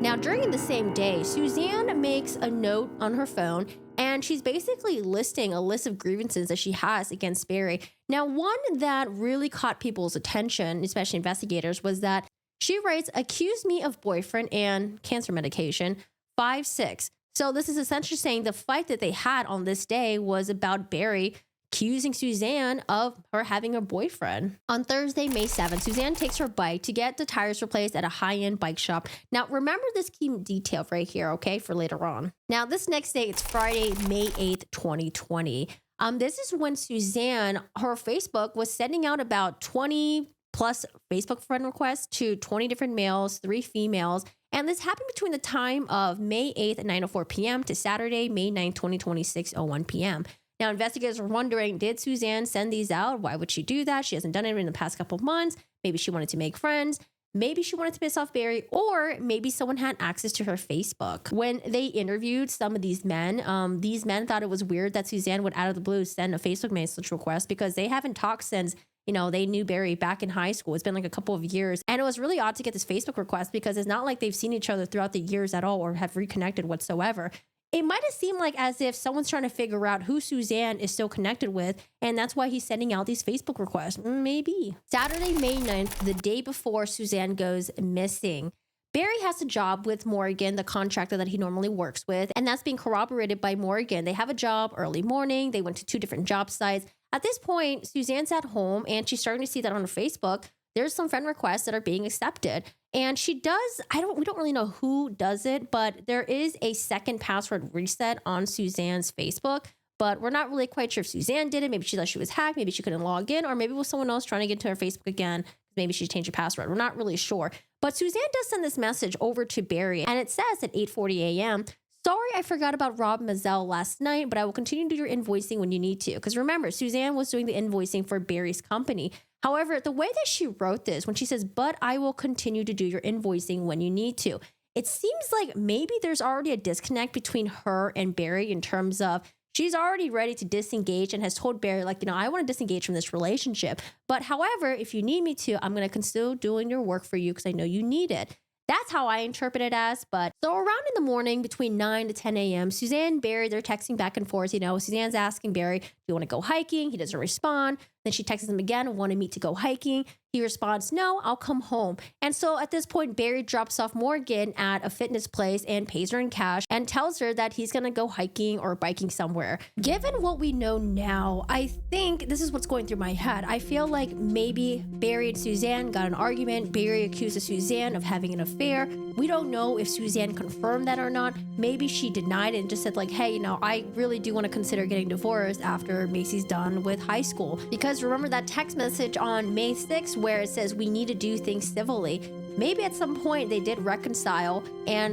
Now, during the same day, Suzanne makes a note on her phone and she's basically listing a list of grievances that she has against Barry. Now, one that really caught people's attention, especially investigators, was that she writes, accused me of boyfriend and cancer medication, 5-6. So this is essentially saying the fight that they had on this day was about Barry accusing Suzanne of her having a boyfriend. On Thursday, May 7th, Suzanne takes her bike to get the tires replaced at a high-end bike shop. Now, remember this key detail right here, okay, for later on. Now, this next day, it's Friday, May 8th, 2020. This is when Suzanne, her Facebook was sending out about 20 plus Facebook friend requests to 20 different males, 3 females. And this happened between the time of May 8th at 9:04 p.m. to Saturday, May 9th, 2020, 6:01 p.m. Now, investigators are wondering, did Suzanne send these out? Why would she do that? She hasn't done it in the past couple of months. Maybe she wanted to make friends. Maybe she wanted to piss off Barry, or maybe someone had access to her Facebook. When they interviewed some of these men thought it was weird that Suzanne would out of the blue send a Facebook message request because they haven't talked since, they knew Barry back in high school. It's been like a couple of years. And it was really odd to get this Facebook request because it's not like they've seen each other throughout the years at all or have reconnected whatsoever. It might have seemed like as if someone's trying to figure out who Suzanne is still connected with, and that's why he's sending out these Facebook requests. Maybe. Saturday, May 9th, the day before Suzanne goes missing, Barry has a job with Morgan, the contractor that he normally works with, and that's being corroborated by Morgan. They have a job early morning. They went to 2 different job sites. At this point, Suzanne's at home, and she's starting to see that on her Facebook, there's some friend requests that are being accepted. And she does, we don't really know who does it, but there is a second password reset on Suzanne's Facebook, but we're not really quite sure if Suzanne did it. Maybe she thought she was hacked. Maybe she couldn't log in, or maybe it was someone else trying to get to her Facebook again. Maybe she changed her password. We're not really sure. But Suzanne does send this message over to Barry, and it says at 8:40 a.m., sorry, I forgot about Rob Mazzell last night, but I will continue to do your invoicing when you need to. Because remember, Suzanne was doing the invoicing for Barry's company. However, the way that she wrote this, when she says, but I will continue to do your invoicing when you need to, it seems like maybe there's already a disconnect between her and Barry in terms of she's already ready to disengage and has told Barry, I want to disengage from this relationship. But however, if you need me to, I'm going to continue doing your work for you because I know you need it. That's how I interpret it as. But so around in the morning between 9 to 10 a.m., Suzanne and Barry, they're texting back and forth. Suzanne's asking Barry, do you want to go hiking? He doesn't respond. Then she texts him again, want to meet to go hiking. He responds, no, I'll come home. And so at this point, Barry drops off Morgan at a fitness place and pays her in cash and tells her that he's going to go hiking or biking somewhere. Given what we know now, I think this is what's going through my head. I feel like maybe Barry and Suzanne got an argument. Barry accuses Suzanne of having an affair. We don't know if Suzanne confirmed that or not. Maybe she denied it and just said hey, I really do want to consider getting divorced after Macy's done with high school. Because remember that text message on May 6th where it says we need to do things civilly. Maybe at some point they did reconcile,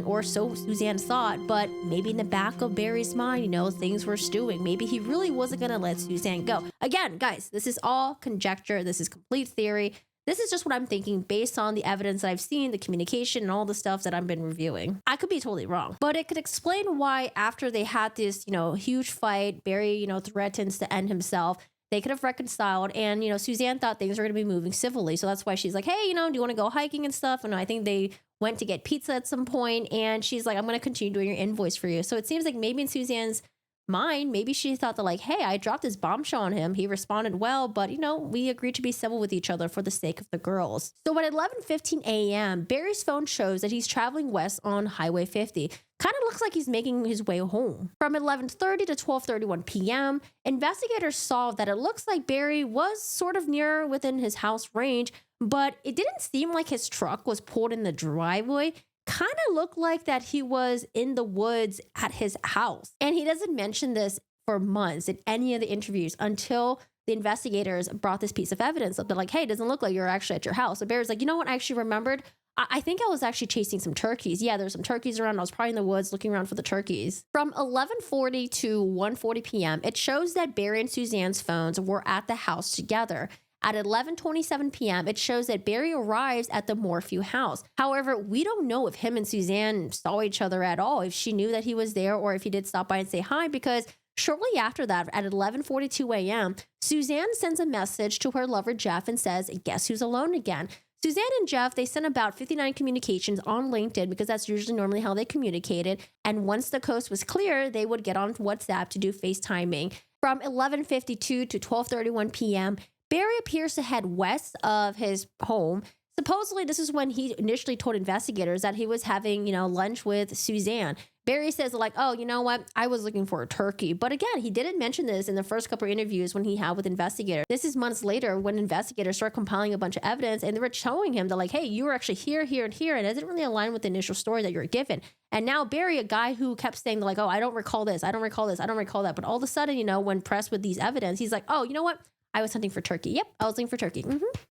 or so Suzanne thought, but maybe in the back of Barry's mind, things were stewing. Maybe he really wasn't going to let Suzanne go. Again, guys, this is all conjecture. This is complete theory. This is just what I'm thinking based on the evidence that I've seen, the communication, and all the stuff that I've been reviewing. I could be totally wrong, but it could explain why after they had this, huge fight, Barry, threatens to end himself. They could have reconciled, and Suzanne thought things were going to be moving civilly, so that's why she's like, hey, do you want to go hiking and stuff? And I think they went to get pizza at some point, and she's like, I'm going to continue doing your invoice for you. So it seems like maybe in Suzanne's mind, maybe she thought that hey, I dropped this bombshell on him. He responded well, but we agreed to be civil with each other for the sake of the girls. So at 11:15 a.m., Barry's phone shows that he's traveling west on Highway 50. Kind of looks like he's making his way home. From 11:30 to 12:31 p.m., investigators saw that it looks like Barry was sort of near within his house range, but it didn't seem like his truck was pulled in the driveway. Kind of looked like that he was in the woods at his house. And he doesn't mention this for months in any of the interviews until the investigators brought this piece of evidence up. They're like, hey, it doesn't look like you're actually at your house. So Barry's like, you know what? I actually remembered. I think I was actually chasing some turkeys. Yeah, there's some turkeys around. I was probably in the woods looking around for the turkeys. From 11:40 to 1:40 p.m., it shows that Barry and Suzanne's phones were at the house together. At 11:27 p.m., it shows that Barry arrives at the Morphew house. However, we don't know if him and Suzanne saw each other at all, if she knew that he was there, or if he did stop by and say hi, because shortly after that, at 11:42 a.m., Suzanne sends a message to her lover, Jeff, and says, guess who's alone again? Suzanne and Jeff, they sent about 59 communications on LinkedIn because that's usually normally how they communicated. And once the coast was clear, they would get on WhatsApp to do FaceTiming. From 11:52 to 12:31 p.m., Barry appears to head west of his home. Supposedly, this is when he initially told investigators that he was having, lunch with Suzanne. Barry says like, oh, you know what? I was looking for a turkey. But again, he didn't mention this in the first couple of interviews when he had with investigators. This is months later when investigators start compiling a bunch of evidence and they were showing him that like, hey, you were actually here, here, and here. And it doesn't really align with the initial story that you were given. And now Barry, a guy who kept saying like, oh, I don't recall this. I don't recall this. I don't recall that. But all of a sudden, when pressed with these evidence, he's like, oh, you know what? I was hunting for turkey. Yep, I was looking for turkey.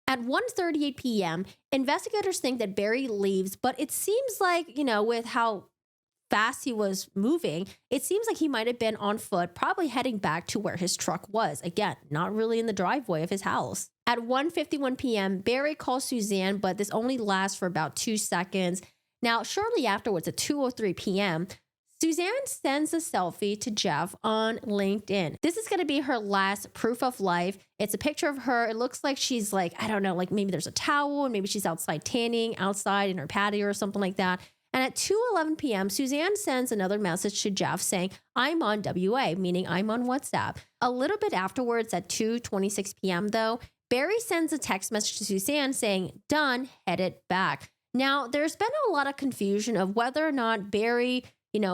At 1:38 p.m., investigators think that Barry leaves, but it seems like, with how fast he was moving, it seems like he might have been on foot, probably heading back to where his truck was. Again, not really in the driveway of his house. At 1:51 p.m., Barry calls Suzanne, but this only lasts for about 2 seconds. Now, shortly afterwards, at 2:03 p.m., Suzanne sends a selfie to Jeff on LinkedIn. This is going to be her last proof of life. It's a picture of her. It looks like she's like, I don't know, like maybe there's a towel and maybe she's outside tanning outside in her patio or something like that. And at 2:11 p.m., Suzanne sends another message to Jeff saying, I'm on WA, meaning I'm on WhatsApp. A little bit afterwards at 2:26 p.m. though, Barry sends a text message to Suzanne saying, done, headed back. Now, there's been a lot of confusion of whether or not Barry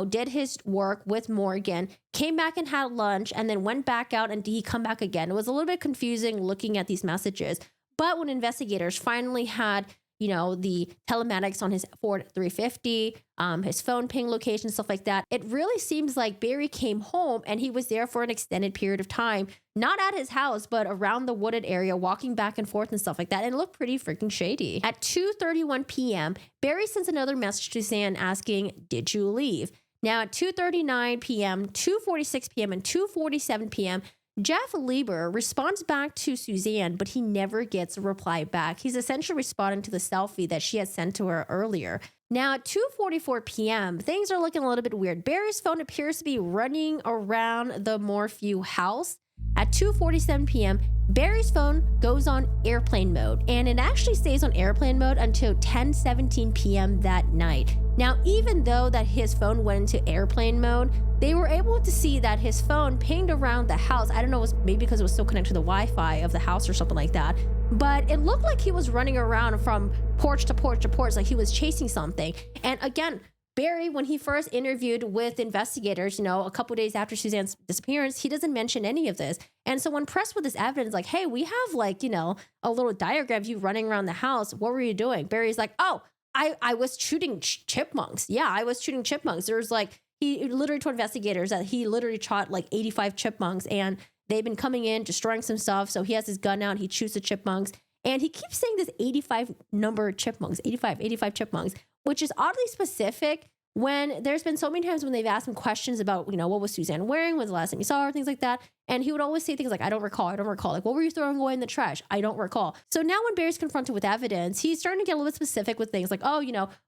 did his work with Morgan, came back and had lunch, and then went back out and did he come back again? It was a little bit confusing looking at these messages. But when investigators finally had, the telematics on his Ford 350, his phone ping location, stuff like that, it really seems like Barry came home and he was there for an extended period of time, not at his house, but around the wooded area, walking back and forth and stuff like that. And it looked pretty freaking shady. At 2:31 p.m., Barry sends another message to Suzanne asking, did you leave? Now at 2:39 p.m., 2:46 p.m., and 2:47 p.m., Jeff Lieber responds back to Suzanne, but he never gets a reply back. He's essentially responding to the selfie that she had sent to her earlier. Now at 2:44 p.m., things are looking a little bit weird. Barry's phone appears to be running around the Morphew house. At 2:47 p.m., Barry's phone goes on airplane mode, and it actually stays on airplane mode until 10:17 p.m. that night. Now, even though that his phone went into airplane mode, they were able to see that his phone pinged around the house. I don't know, it was maybe because it was still connected to the Wi-Fi of the house or something like that. But it looked like he was running around from porch to porch to porch, like he was chasing something. And again, Barry, when he first interviewed with investigators, a couple days after Suzanne's disappearance, he doesn't mention any of this. And so when pressed with this evidence, like, hey, we have a little diagram of you running around the house. What were you doing? Barry's like, oh, I was shooting chipmunks. Yeah, I was shooting chipmunks. There's he literally told investigators that he literally shot 85 chipmunks and they've been coming in, destroying some stuff. So he has his gun out. He shoots the chipmunks. And he keeps saying this 85 number chipmunks, 85 chipmunks, which is oddly specific when there's been so many times when they've asked him questions about, what was Suzanne wearing? When was the last time you saw her? Things like that. And he would always say things like, I don't recall. Like, what were you throwing away in the trash? I don't recall. So now when Barry's confronted with evidence, he's starting to get a little bit specific with things like, oh,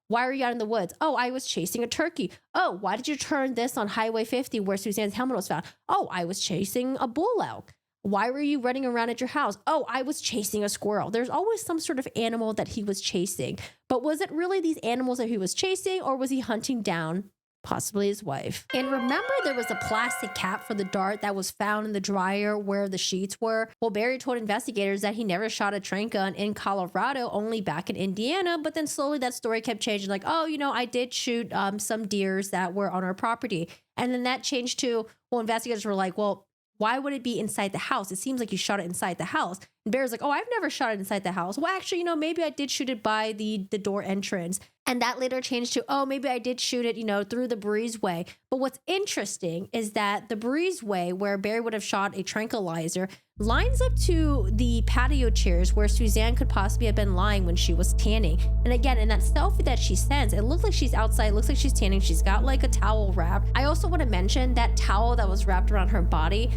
why were you out in the woods? Oh, I was chasing a turkey. Oh, why did you turn this on Highway 50 where Suzanne's helmet was found? Oh, I was chasing a bull elk. Why were you running around at your house? Oh, I was chasing a squirrel. There's always some sort of animal that he was chasing. But was it really these animals that he was chasing, or was he hunting down possibly his wife? And remember, there was a plastic cap for the dart that was found in the dryer where the sheets were. Well, Barry told investigators that he never shot a train gun in Colorado, only back in Indiana. But then slowly that story kept changing. Like, oh, I did shoot some deers that were on our property. And then that changed to, well, investigators were like, well, why would it be inside the house? It seems like you shot it inside the house. And Barry's like, oh, I've never shot it inside the house. Well, actually, maybe I did shoot it by the door entrance. And that later changed to, oh, maybe I did shoot it, through the breezeway. But what's interesting is that the breezeway where Barry would have shot a tranquilizer lines up to the patio chairs where Suzanne could possibly have been lying when she was tanning. And again, in that selfie that she sends, it looks like she's outside, it looks like she's tanning. She's got a towel wrapped. I also want to mention that towel that was wrapped around her body,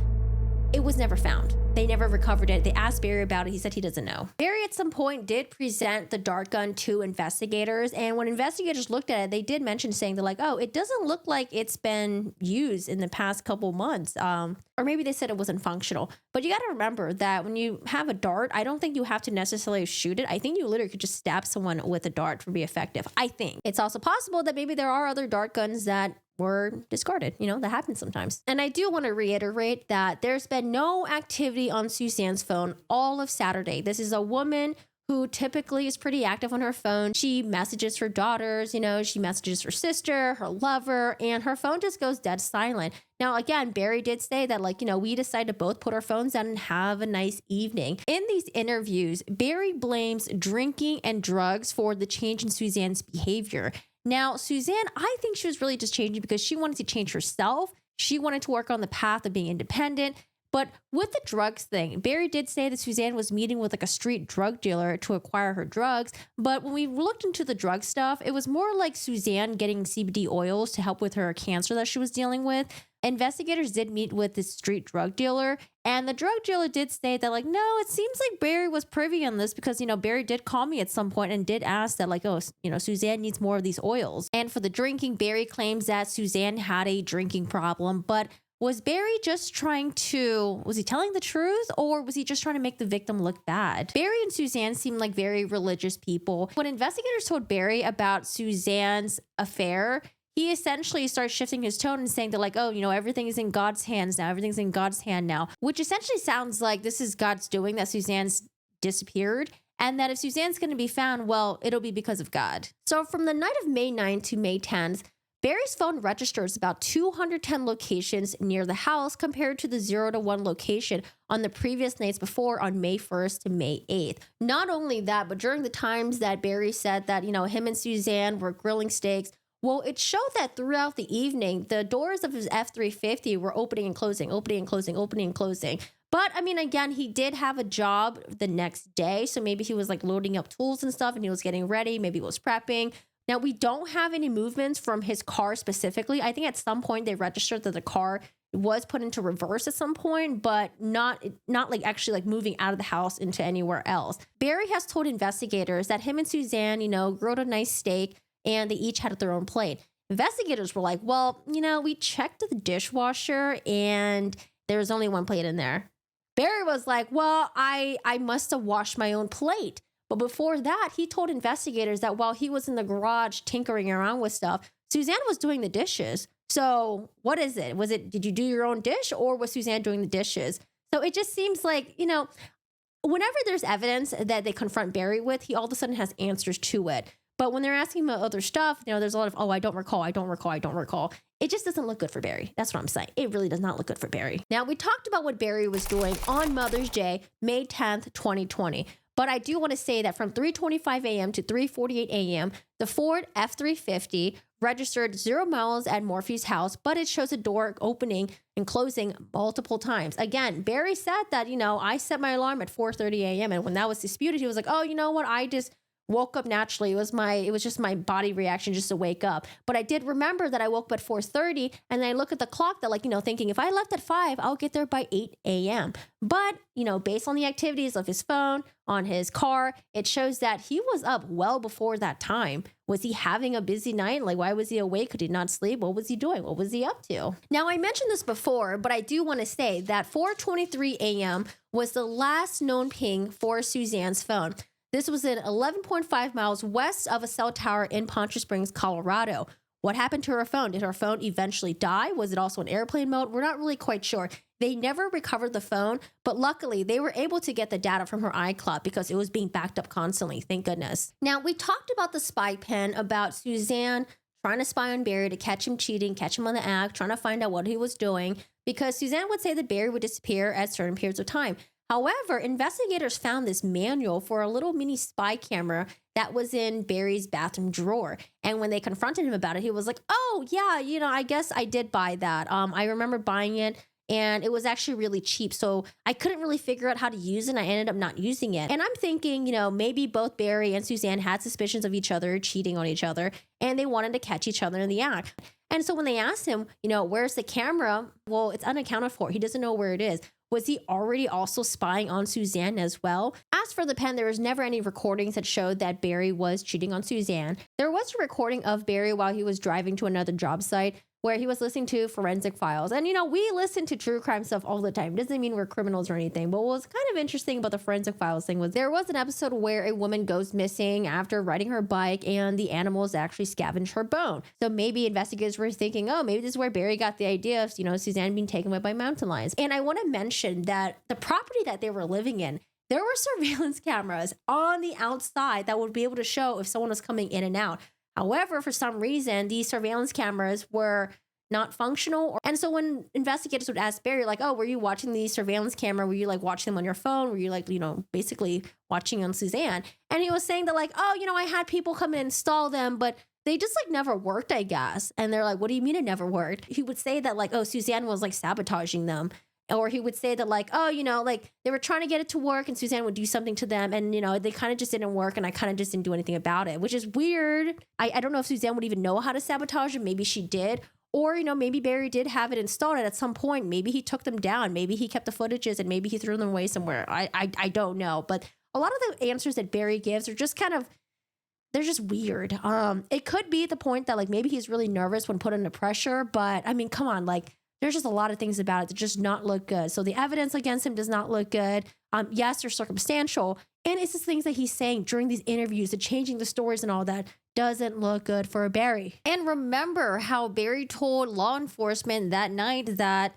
it was never found. They never recovered it. They asked Barry about it. He said he doesn't know. Barry at some point did present the dart gun to investigators. And when investigators looked at it, they did mention saying they're like, oh, it doesn't look like it's been used in the past couple months. Or maybe they said it wasn't functional. But you got to remember that when you have a dart, I don't think you have to necessarily shoot it. I think you literally could just stab someone with a dart to be effective. I think. It's also possible that maybe there are other dart guns that were discarded. You know, that happens sometimes. And I do want to reiterate that there's been no activity on Suzanne's phone all of Saturday. This is a woman who typically is pretty active on her phone. She messages her daughters, you know, she messages her sister, her lover, and her phone just goes dead silent. Now, again, Barry did say that, like, you know, we decided to both put our phones down and have a nice evening. In these interviews, Barry blames drinking and drugs for the change in Suzanne's behavior. Now, Suzanne, I think she was really just changing because she wanted to change herself. She wanted to work on the path of being independent. But with the drugs thing, Barry did say that Suzanne was meeting with like a street drug dealer to acquire her drugs. But when we looked into the drug stuff, it was more like Suzanne getting CBD oils to help with her cancer that she was dealing with. Investigators did meet with this street drug dealer, and the drug dealer did say that, like, no, it seems like Barry was privy on this because, you know, Barry did call me at some point and did ask that, like, oh, you know, Suzanne needs more of these oils. And for the drinking, Barry claims that Suzanne had a drinking problem, but was Barry just was he telling the truth, or was he just trying to make the victim look bad? Barry and Suzanne seemed like very religious people. When investigators told Barry about Suzanne's affair, he essentially starts shifting his tone and saying that, like, oh, you know, everything is in God's hands now. Everything's in God's hand now, which essentially sounds like this is God's doing, that Suzanne's disappeared. And that if Suzanne's going to be found, well, it'll be because of God. So from the night of May 9th to May 10th, Barry's phone registers about 210 locations near the house compared to the 0 to 1 location on the previous nights before on May 1st to May 8th. Not only that, but during the times that Barry said that, you know, him and Suzanne were grilling steaks, well, it showed that throughout the evening, the doors of his F-350 were opening and closing, opening and closing, opening and closing. But I mean, again, he did have a job the next day. So maybe he was like loading up tools and stuff and he was getting ready. Maybe he was prepping. Now, we don't have any movements from his car specifically. I think at some point they registered that the car was put into reverse at some point, but not like actually like moving out of the house into anywhere else. Barry has told investigators that him and Suzanne, you know, grilled a nice steak and they each had their own plate. Investigators were like, well, you know, we checked the dishwasher and there was only one plate in there. Barry was like, well, I must have washed my own plate. But before that, he told investigators that while he was in the garage tinkering around with stuff, Suzanne was doing the dishes. So what is it? Did you do your own dish, or was Suzanne doing the dishes? So it just seems like, you know, whenever there's evidence that they confront Barry with, he all of a sudden has answers to it. But when they're asking about other stuff, you know, there's a lot of, oh, I don't recall. It just doesn't look good for Barry. That's what I'm saying. It really does not look good for Barry. Now, we talked about what Barry was doing on Mother's Day, May 10th, 2020. But I do want to say that from 3:25 a.m. to 3:48 a.m., the Ford F-350 registered 0 miles at Morphew's house, but it shows a door opening and closing multiple times. Again, Barry said that, you know, I set my alarm at 4:30 a.m. And when that was disputed, he was like, oh, you know what? I just woke up naturally. It was just my body reaction just to wake up. But I did remember that I woke up at 4:30, and I look at the clock that, like, you know, thinking if I left at 5, I'll get there by 8 a.m. But, you know, based on the activities of his phone, on his car, it shows that he was up well before that time. Was he having a busy night? Like, why was he awake? Could he not sleep? What was he doing? What was he up to? Now, I mentioned this before, but I do want to say that 4:23 a.m. was the last known ping for Suzanne's phone. This was in 11.5 miles west of a cell tower in Poncha Springs, Colorado. What happened to her phone? Did her phone eventually die? Was it also in airplane mode? We're not really quite sure. They never recovered the phone, but luckily they were able to get the data from her iCloud because it was being backed up constantly. Thank goodness. Now, we talked about the spy pen, about Suzanne trying to spy on Barry to catch him cheating, catch him on the act, trying to find out what he was doing, because Suzanne would say that Barry would disappear at certain periods of time. However, investigators found this manual for a little mini spy camera that was in Barry's bathroom drawer. And when they confronted him about it, he was like, oh, yeah, you know, I guess I did buy that. I remember buying it, and it was actually really cheap. So I couldn't really figure out how to use it, and I ended up not using it. And I'm thinking, you know, maybe both Barry and Suzanne had suspicions of each other, cheating on each other, and they wanted to catch each other in the act. And so when they asked him, you know, where's the camera? Well, it's unaccounted for. He doesn't know where it is. Was he already also spying on Suzanne as well? As for the pen, there was never any recordings that showed that Barry was cheating on Suzanne. There was a recording of Barry while he was driving to another job site where he was listening to forensic files. And, you know, we listen to true crime stuff all the time. Doesn't mean we're criminals or anything. But what was kind of interesting about the forensic files thing was there was an episode where a woman goes missing after riding her bike and the animals actually scavenge her bone. So maybe investigators were thinking, oh, maybe this is where Barry got the idea of, you know, Suzanne being taken away by mountain lions. And I want to mention that the property that they were living in, there were surveillance cameras on the outside that would be able to show if someone was coming in and out. However, for some reason, these surveillance cameras were not functional. And so when investigators would ask Barry, like, oh, were you watching the surveillance camera? Were you like watching them on your phone? Were you like, you know, basically watching on Suzanne? And he was saying that like, oh, you know, I had people come in and install them, but they just like never worked, I guess. And they're like, what do you mean it never worked? He would say that like, oh, Suzanne was like sabotaging them. Or he would say that like, oh, you know, like they were trying to get it to work and Suzanne would do something to them. And, you know, they kind of just didn't work and I kind of just didn't do anything about it, which is weird. I don't know if Suzanne would even know how to sabotage it. Maybe she did. Or, you know, maybe Barry did have it installed and at some point, maybe he took them down. Maybe he kept the footages and maybe he threw them away somewhere. I don't know. But a lot of the answers that Barry gives are just kind of, they're just weird. It could be the point that like maybe he's really nervous when put under pressure. But I mean, come on, like, there's just a lot of things about it that just not look good. So the evidence against him does not look good. Yes, they're circumstantial. And it's just things that he's saying during these interviews, the changing the stories and all that doesn't look good for Barry. And remember how Barry told law enforcement that night that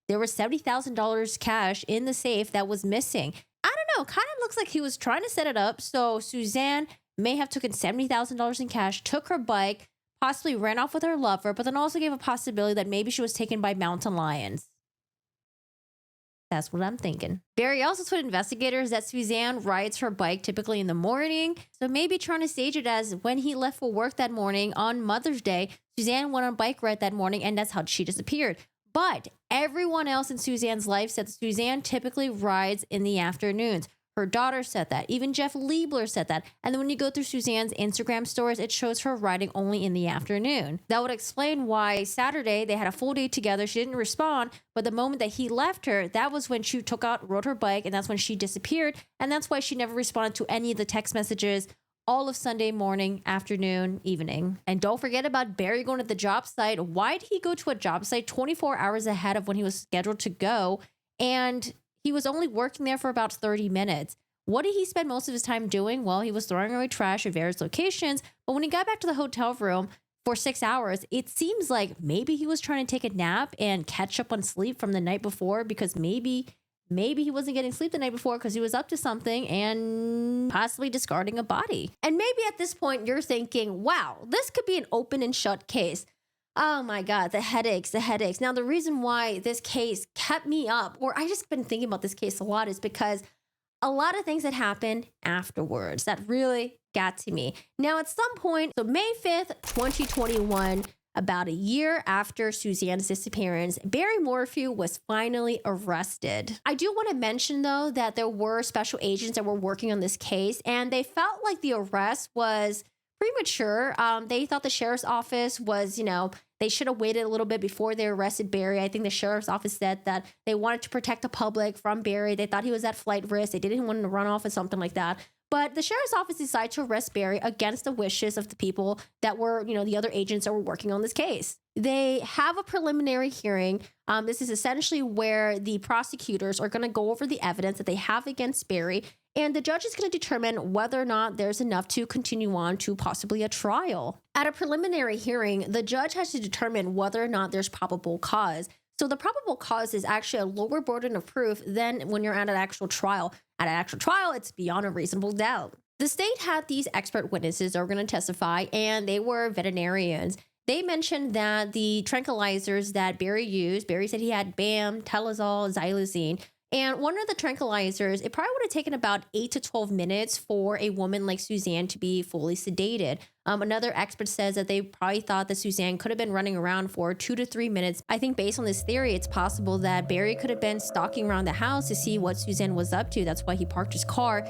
there was $70,000 cash in the safe that was missing. I don't know, kind of looks like he was trying to set it up. So Suzanne may have taken $70,000 in cash, took her bike, possibly ran off with her lover, but then also gave a possibility that maybe she was taken by mountain lions. That's what I'm thinking. Barry also told investigators that Suzanne rides her bike typically in the morning. So maybe trying to stage it as when he left for work that morning on Mother's Day, Suzanne went on a bike ride that morning and that's how she disappeared. But everyone else in Suzanne's life said that Suzanne typically rides in the afternoons. Her daughter said that. Even Jeff Liebler said that. And then when you go through Suzanne's Instagram stories, it shows her riding only in the afternoon. That would explain why Saturday they had a full day together. She didn't respond. But the moment that he left her, that was when she rode her bike. And that's when she disappeared. And that's why she never responded to any of the text messages all of Sunday morning, afternoon, evening. And don't forget about Barry going to the job site. Why did he go to a job site 24 hours ahead of when he was scheduled to go? And he was only working there for about 30 minutes. What did he spend most of his time doing? Well, he was throwing away trash at various locations. But when he got back to the hotel room for 6 hours, it seems like maybe he was trying to take a nap and catch up on sleep from the night before because maybe he wasn't getting sleep the night before because he was up to something and possibly discarding a body. And maybe at this point you're thinking, wow, this could be an open and shut case. Oh my God, the headaches. Now, the reason why this case kept me up, or I just been thinking about this case a lot, is because a lot of things that happened afterwards that really got to me. Now, at some point, so May 5th, 2021, about a year after Suzanne's disappearance, Barry Morphew was finally arrested. I do want to mention, though, that there were special agents that were working on this case, and they felt like the arrest was premature. They thought the sheriff's office was, they should have waited a little bit before they arrested Barry. I think the sheriff's office said that they wanted to protect the public from Barry. They thought he was at flight risk. They didn't want him to run off or something like that. But the sheriff's office decided to arrest Barry against the wishes of the people that were, the other agents that were working on this case. They have a preliminary hearing. This is essentially where the prosecutors are going to go over the evidence that they have against Barry. And the judge is going to determine whether or not there's enough to continue on to possibly a trial. At a preliminary hearing, the judge has to determine whether or not there's probable cause. So the probable cause is actually a lower burden of proof than when you're at an actual trial. At an actual trial, it's beyond a reasonable doubt. The state had these expert witnesses that were going to testify, and they were veterinarians. They mentioned that the tranquilizers that Barry used, Barry said he had BAM, Telazol, xylazine. And one of the tranquilizers, it probably would have taken about 8 to 12 minutes for a woman like Suzanne to be fully sedated. Another expert says that they probably thought that Suzanne could have been running around for 2 to 3 minutes. I think based on this theory, it's possible that Barry could have been stalking around the house to see what Suzanne was up to. That's why he parked his car,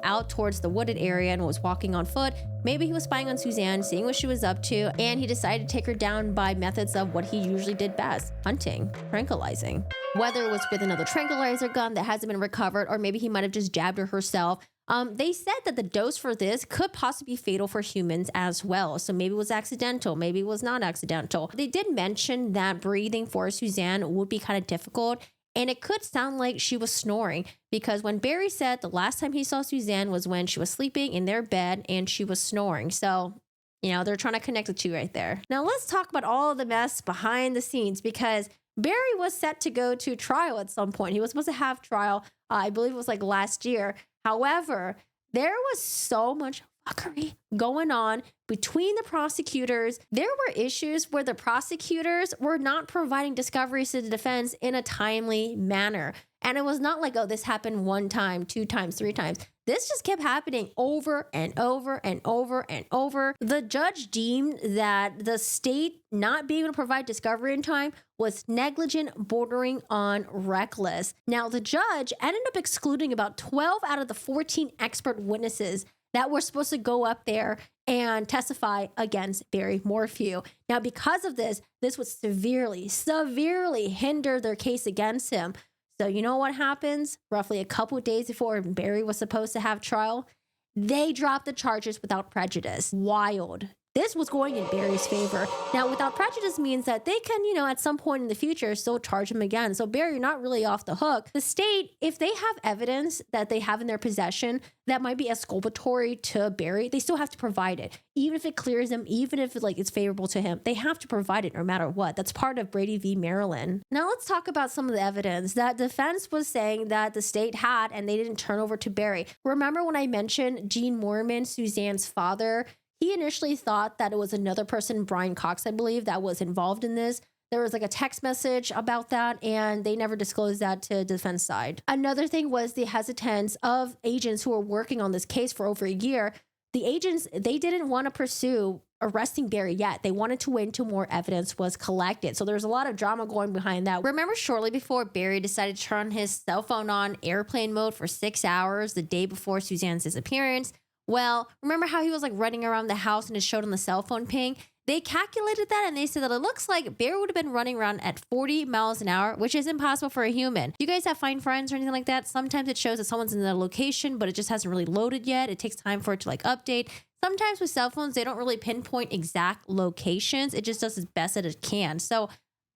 out towards the wooded area and was walking on foot. Maybe he was spying on Suzanne, seeing what she was up to, and he decided to take her down by methods of what he usually did best: hunting, tranquilizing. Whether it was with another tranquilizer gun that hasn't been recovered, or maybe he might have just jabbed her herself. They said that the dose for this could possibly be fatal for humans as well. So maybe it was accidental, maybe it was not accidental. They did mention that breathing for Suzanne would be kind of difficult, and it could sound like she was snoring, because when Barry said the last time he saw Suzanne was when she was sleeping in their bed and she was snoring. So, they're trying to connect the two right there. Now let's talk about all of the mess behind the scenes, because Barry was set to go to trial at some point. He was supposed to have trial, I believe it was like last year. However, there was so much fuckery going on between the prosecutors. There were issues where the prosecutors were not providing discoveries to the defense in a timely manner. And it was not like, oh, this happened 1 time, 2 times, 3 times. This just kept happening over and over and over and over. The judge deemed that the state not being able to provide discovery in time was negligent, bordering on reckless. Now, the judge ended up excluding about 12 out of the 14 expert witnesses that were supposed to go up there and testify against Barry Morphew. Now, because of this would severely, severely hinder their case against him. So you know what happens? Roughly a couple of days before Barry was supposed to have trial, they dropped the charges without prejudice. Wild. This was going in Barry's favor. Now, without prejudice means that they can, at some point in the future, still charge him again. So Barry, you're not really off the hook. The state, if they have evidence that they have in their possession that might be exculpatory to Barry, they still have to provide it. Even if it clears him, even if it's favorable to him, they have to provide it no matter what. That's part of Brady v. Maryland. Now let's talk about some of the evidence that defense was saying that the state had and they didn't turn over to Barry. Remember when I mentioned Gene Mormon, Suzanne's father? He initially thought that it was another person, Brian Cox, I believe, that was involved in this. There was a text message about that, and they never disclosed that to the defense side. Another thing was the hesitance of agents who were working on this case for over a year. The agents, they didn't want to pursue arresting Barry yet. They wanted to wait until more evidence was collected. So there's a lot of drama going behind that. Remember shortly before Barry decided to turn his cell phone on airplane mode for 6 hours the day before Suzanne's disappearance? Well, remember how he was running around the house and it showed on the cell phone ping? They calculated that and they said that it looks like Barry would have been running around at 40 miles an hour, which is impossible for a human. You guys have Find Friends or anything like that? Sometimes it shows that someone's in the location, but it just hasn't really loaded yet. It takes time for it to update. Sometimes with cell phones, they don't really pinpoint exact locations. It just does its best that it can. So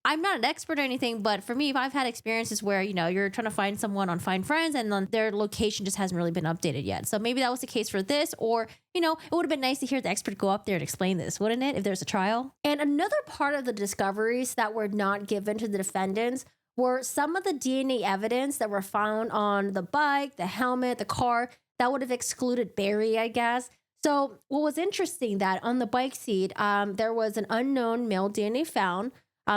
I'm not an expert or anything, but for me, if I've had experiences where, you're trying to find someone on Find Friends and then their location just hasn't really been updated yet. So maybe that was the case for this, or, it would have been nice to hear the expert go up there and explain this, wouldn't it, if there's a trial? And another part of the discoveries that were not given to the defendants were some of the DNA evidence that were found on the bike, the helmet, the car, that would have excluded Barry, I guess. So what was interesting that on the bike seat, there was an unknown male DNA found.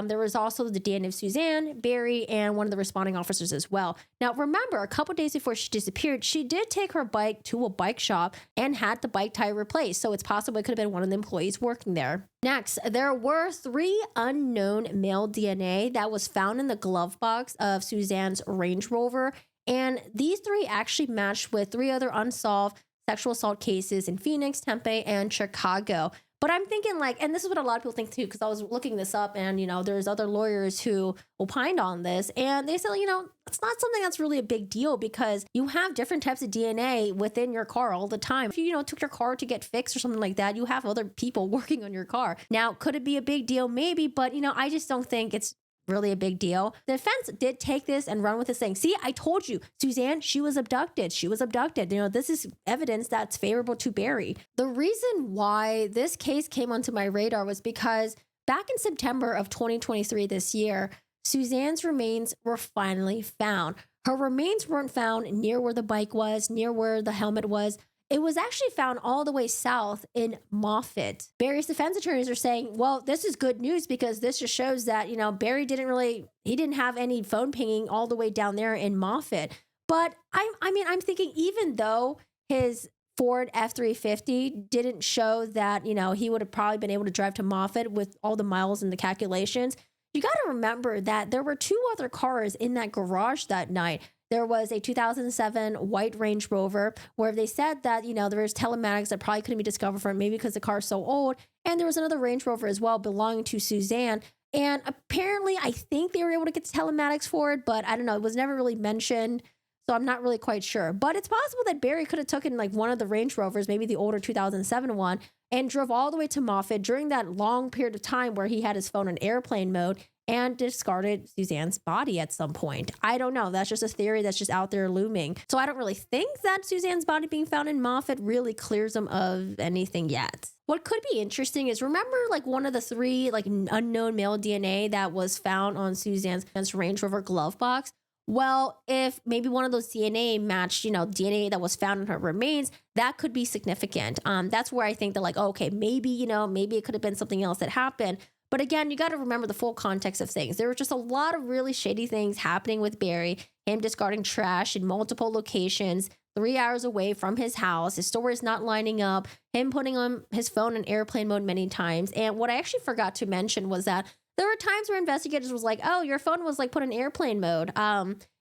There was also the DNA of Suzanne, Barry, and one of the responding officers as well. Now, remember, a couple days before she disappeared, she did take her bike to a bike shop and had the bike tire replaced. So it's possible it could have been one of the employees working there. Next, there were 3 unknown male DNA that was found in the glove box of Suzanne's Range Rover. And these 3 actually matched with 3 other unsolved sexual assault cases in Phoenix, Tempe, and Chicago. But I'm thinking and this is what a lot of people think too, because I was looking this up and, there's other lawyers who opined on this and they said, it's not something that's really a big deal because you have different types of DNA within your car all the time. If you, took your car to get fixed or something like that, you have other people working on your car. Now, could it be a big deal? Maybe, but, I just don't think it's really a big deal. The defense did take this and run with this saying, see, I told you, Suzanne, she was abducted. She was abducted. This is evidence that's favorable to Barry. The reason why this case came onto my radar was because back in September of 2023 this year, Suzanne's remains were finally found. Her remains weren't found near where the bike was, near where the helmet was. It was actually found all the way south in Moffett. Barry's defense attorneys are saying, well, this is good news because this just shows that, Barry didn't have any phone pinging all the way down there in Moffett. But I'm thinking even though his Ford F-350 didn't show that, you know, he would have probably been able to drive to Moffett with all the miles and the calculations. You got to remember that there were 2 other cars in that garage that night. There was a 2007 white Range Rover where they said that, you know, there was telematics that probably couldn't be discovered from it, maybe because the car's so old. And there was another Range Rover as well belonging to Suzanne. And apparently, I think they were able to get telematics for it, but I don't know. It was never really mentioned. So I'm not really quite sure. But it's possible that Barry could have taken like one of the Range Rovers, maybe the older 2007 one, and drove all the way to Moffett during that long period of time where he had his phone in airplane mode and discarded Suzanne's body at some point. I don't know. That's just a theory that's just out there looming. So I don't really think that Suzanne's body being found in Moffett really clears them of anything yet. What could be interesting is, remember like one of the 3 like unknown male DNA that was found on Suzanne's Range Rover glove box? Well, if maybe one of those DNA matched, you know, DNA that was found in her remains, that could be significant. That's where I think that like, okay, maybe, you know, maybe it could have been something else that happened. But again, you got to remember the full context of things. There were just a lot of really shady things happening with Barry, him discarding trash in multiple locations, 3 hours away from his house. His story is not lining up, him putting on his phone in airplane mode many times. And what I actually forgot to mention was that there were times where investigators was like, oh, your phone was like put in airplane mode.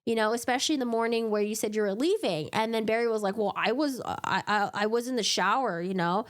You know, especially in the morning where you said you were leaving. And then Barry was like, well, I was in the shower, you know.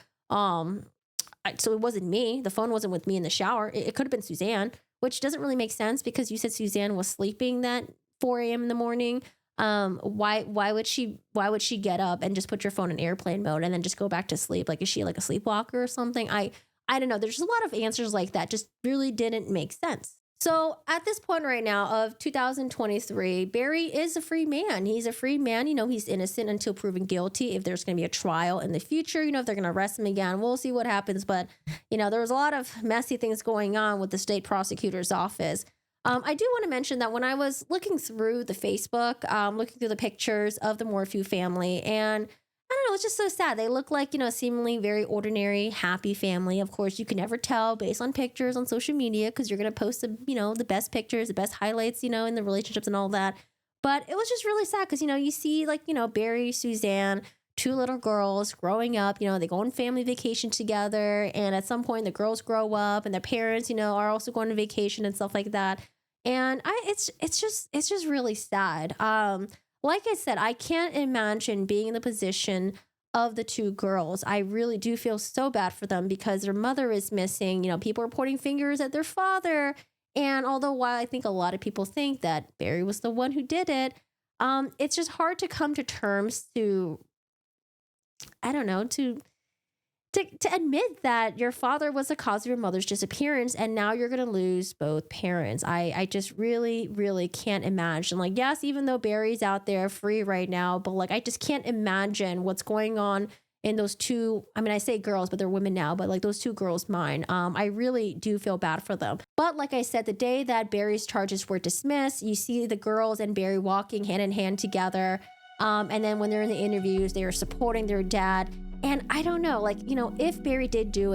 So it wasn't me. The phone wasn't with me in the shower. It could have been Suzanne, which doesn't really make sense because you said Suzanne was sleeping that 4 a.m. in the morning. Why would she get up and just put your phone in airplane mode and then just go back to sleep? Like, is she like a sleepwalker or something? I don't know. There's just a lot of answers like that just really didn't make sense. So at this point right now of 2023, Barry is a free man. He's a free man. You know, he's innocent until proven guilty. If there's going to be a trial in the future, you know, if they're going to arrest him again, we'll see what happens. But, you know, there was a lot of messy things going on with the state prosecutor's office. I do want to mention that when I was looking through the Facebook, looking through the pictures of the Morphew family, and I don't know, it's just so sad. They look like, you know, a seemingly very ordinary, happy family. Of course, you can never tell based on pictures on social media because you're going to post the, you know, the best pictures, the best highlights, you know, in the relationships and all that. But it was just really sad because, you know, you see like, you know, Barry, Suzanne, 2 little girls growing up, you know, they go on family vacation together. And at some point the girls grow up and their parents, you know, are also going on vacation and stuff like that. And it's just really sad. Like I said, I can't imagine being in the position of the 2 girls. I really do feel so bad for them because their mother is missing. You know, people are pointing fingers at their father. And although while I think a lot of people think that Barry was the one who did it, it's just hard to come to terms to, I don't know, to admit that your father was the cause of your mother's disappearance and now you're going to lose both parents. I just really, really can't imagine. Like, yes, even though Barry's out there free right now, but like, I just can't imagine what's going on in those 2, I mean, I say girls, but they're women now, but like those 2 girls' mind. I really do feel bad for them. But like I said, the day that Barry's charges were dismissed, you see the girls and Barry walking hand in hand together. And then when they're in the interviews, they are supporting their dad. And I don't know, like, you know, if Barry did do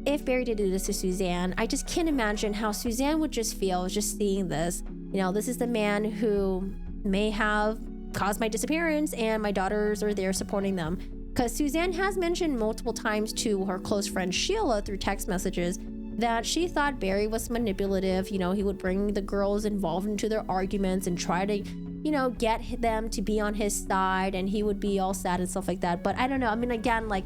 this to Suzanne, I just can't imagine how Suzanne would just feel just seeing this. You know, this is the man who may have caused my disappearance and my daughters are there supporting them. Because Suzanne has mentioned multiple times to her close friend Sheila through text messages that she thought Barry was manipulative. You know, he would bring the girls involved into their arguments and try to, you know, get them to be on his side, and he would be all sad and stuff like that. But I don't know. I mean, again, like,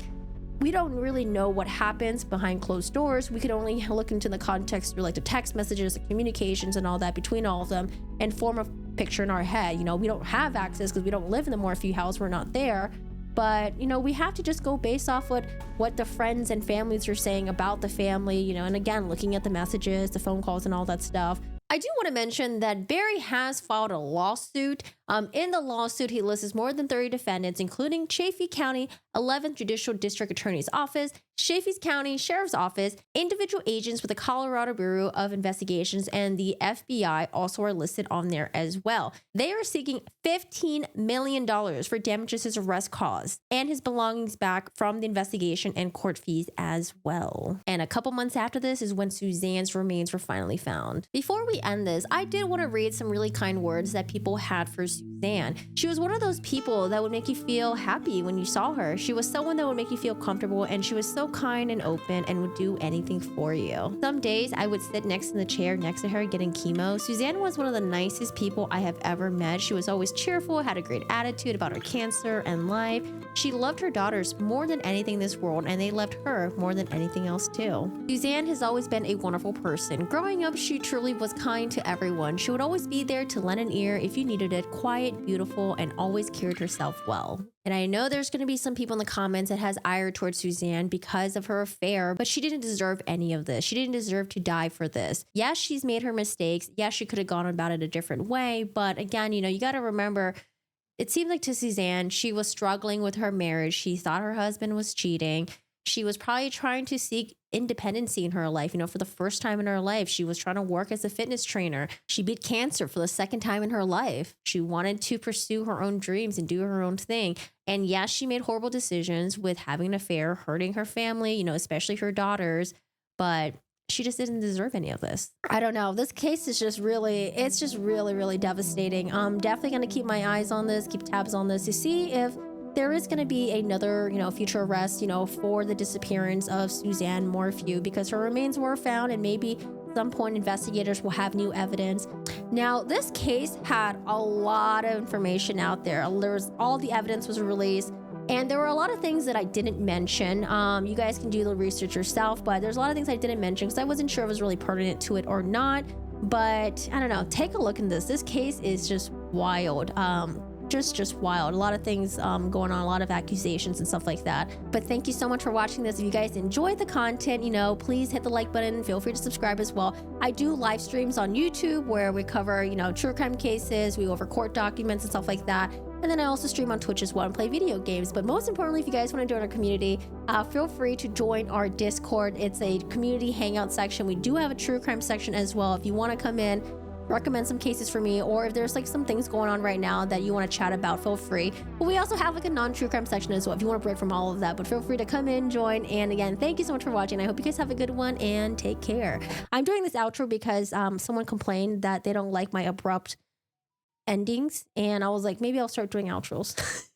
we don't really know what happens behind closed doors. We could only look into the context through like the text messages, the communications and all that between all of them and form a picture in our head. You know, we don't have access because we don't live in the Morphew house. We're not there. But, you know, we have to just go based off what the friends and families are saying about the family, you know, and again, looking at the messages, the phone calls and all that stuff. I do want to mention that Barry has filed a lawsuit. In the lawsuit, he lists more than 30 defendants, including Chaffee County 11th Judicial District Attorney's Office, Chaffee's County Sheriff's Office, individual agents with the Colorado Bureau of Investigations, and the FBI also are listed on there as well. They are seeking $15 million for damages his arrest caused and his belongings back from the investigation and court fees as well. And a couple months after this is when Suzanne's remains were finally found. Before we end this, I did want to read some really kind words that people had for Suzanne. She was one of those people that would make you feel happy when you saw her. She was someone that would make you feel comfortable, and she was so kind and open and would do anything for you. Some days I would sit next in the chair next to her getting chemo. Suzanne was one of the nicest people I have ever met. She was always cheerful, had a great attitude about her cancer and life. She loved her daughters more than anything in this world, and they loved her more than anything else too. Suzanne has always been a wonderful person. Growing up, she truly was kind to everyone. She would always be there to lend an ear if you needed it, quiet, beautiful, and always carried herself well. And I know there's going to be some people in the comments that has ire towards Suzanne because of her affair, but she didn't deserve any of this. She didn't deserve to die for this. Yes, she's made her mistakes. Yes, she could have gone about it a different way. But again, you got to remember, it seemed like to Suzanne, she was struggling with her marriage. She thought her husband was cheating. She was probably trying to seek independency in her life. For the first time in her life, she was trying to work as a fitness trainer. She beat cancer for the second time in her life. She wanted to pursue her own dreams and do her own thing. And yes, she made horrible decisions with having an affair, hurting her family, especially her daughters, but she just didn't deserve any of this. I don't know. This case is just really, really devastating. I'm definitely going to keep my eyes on this, keep tabs on this to see if there is going to be another, future arrest, for the disappearance of Suzanne Morphew, because her remains were found, and maybe at some point investigators will have new evidence. Now, this case had a lot of information out there. All the evidence was released, and there were a lot of things that I didn't mention. You guys can do the research yourself, but there's a lot of things I didn't mention because I wasn't sure if it was really pertinent to it or not. But I don't know. Take a look at this. This case is just wild. Just wild. A lot of things going on, a lot of accusations and stuff like that. But thank you so much for watching this. If you guys enjoyed the content, please hit the like button. Feel free to subscribe as well. I do live streams on YouTube where we cover, true crime cases. We go over court documents and stuff like that. And then I also stream on Twitch as well and play video games. But most importantly, if you guys want to join our community, feel free to join our Discord. It's a community hangout section. We do have a true crime section as well. If you want to come in, recommend some cases for me, or if there's some things going on right now that you want to chat about, feel free. But we also have a non-true crime section as well if you want to break from all of that. But feel free to come in, join, and again, thank you so much for watching. I hope you guys have a good one and take care. I'm doing this outro because someone complained that they don't like my abrupt endings, and I was like, maybe I'll start doing outros.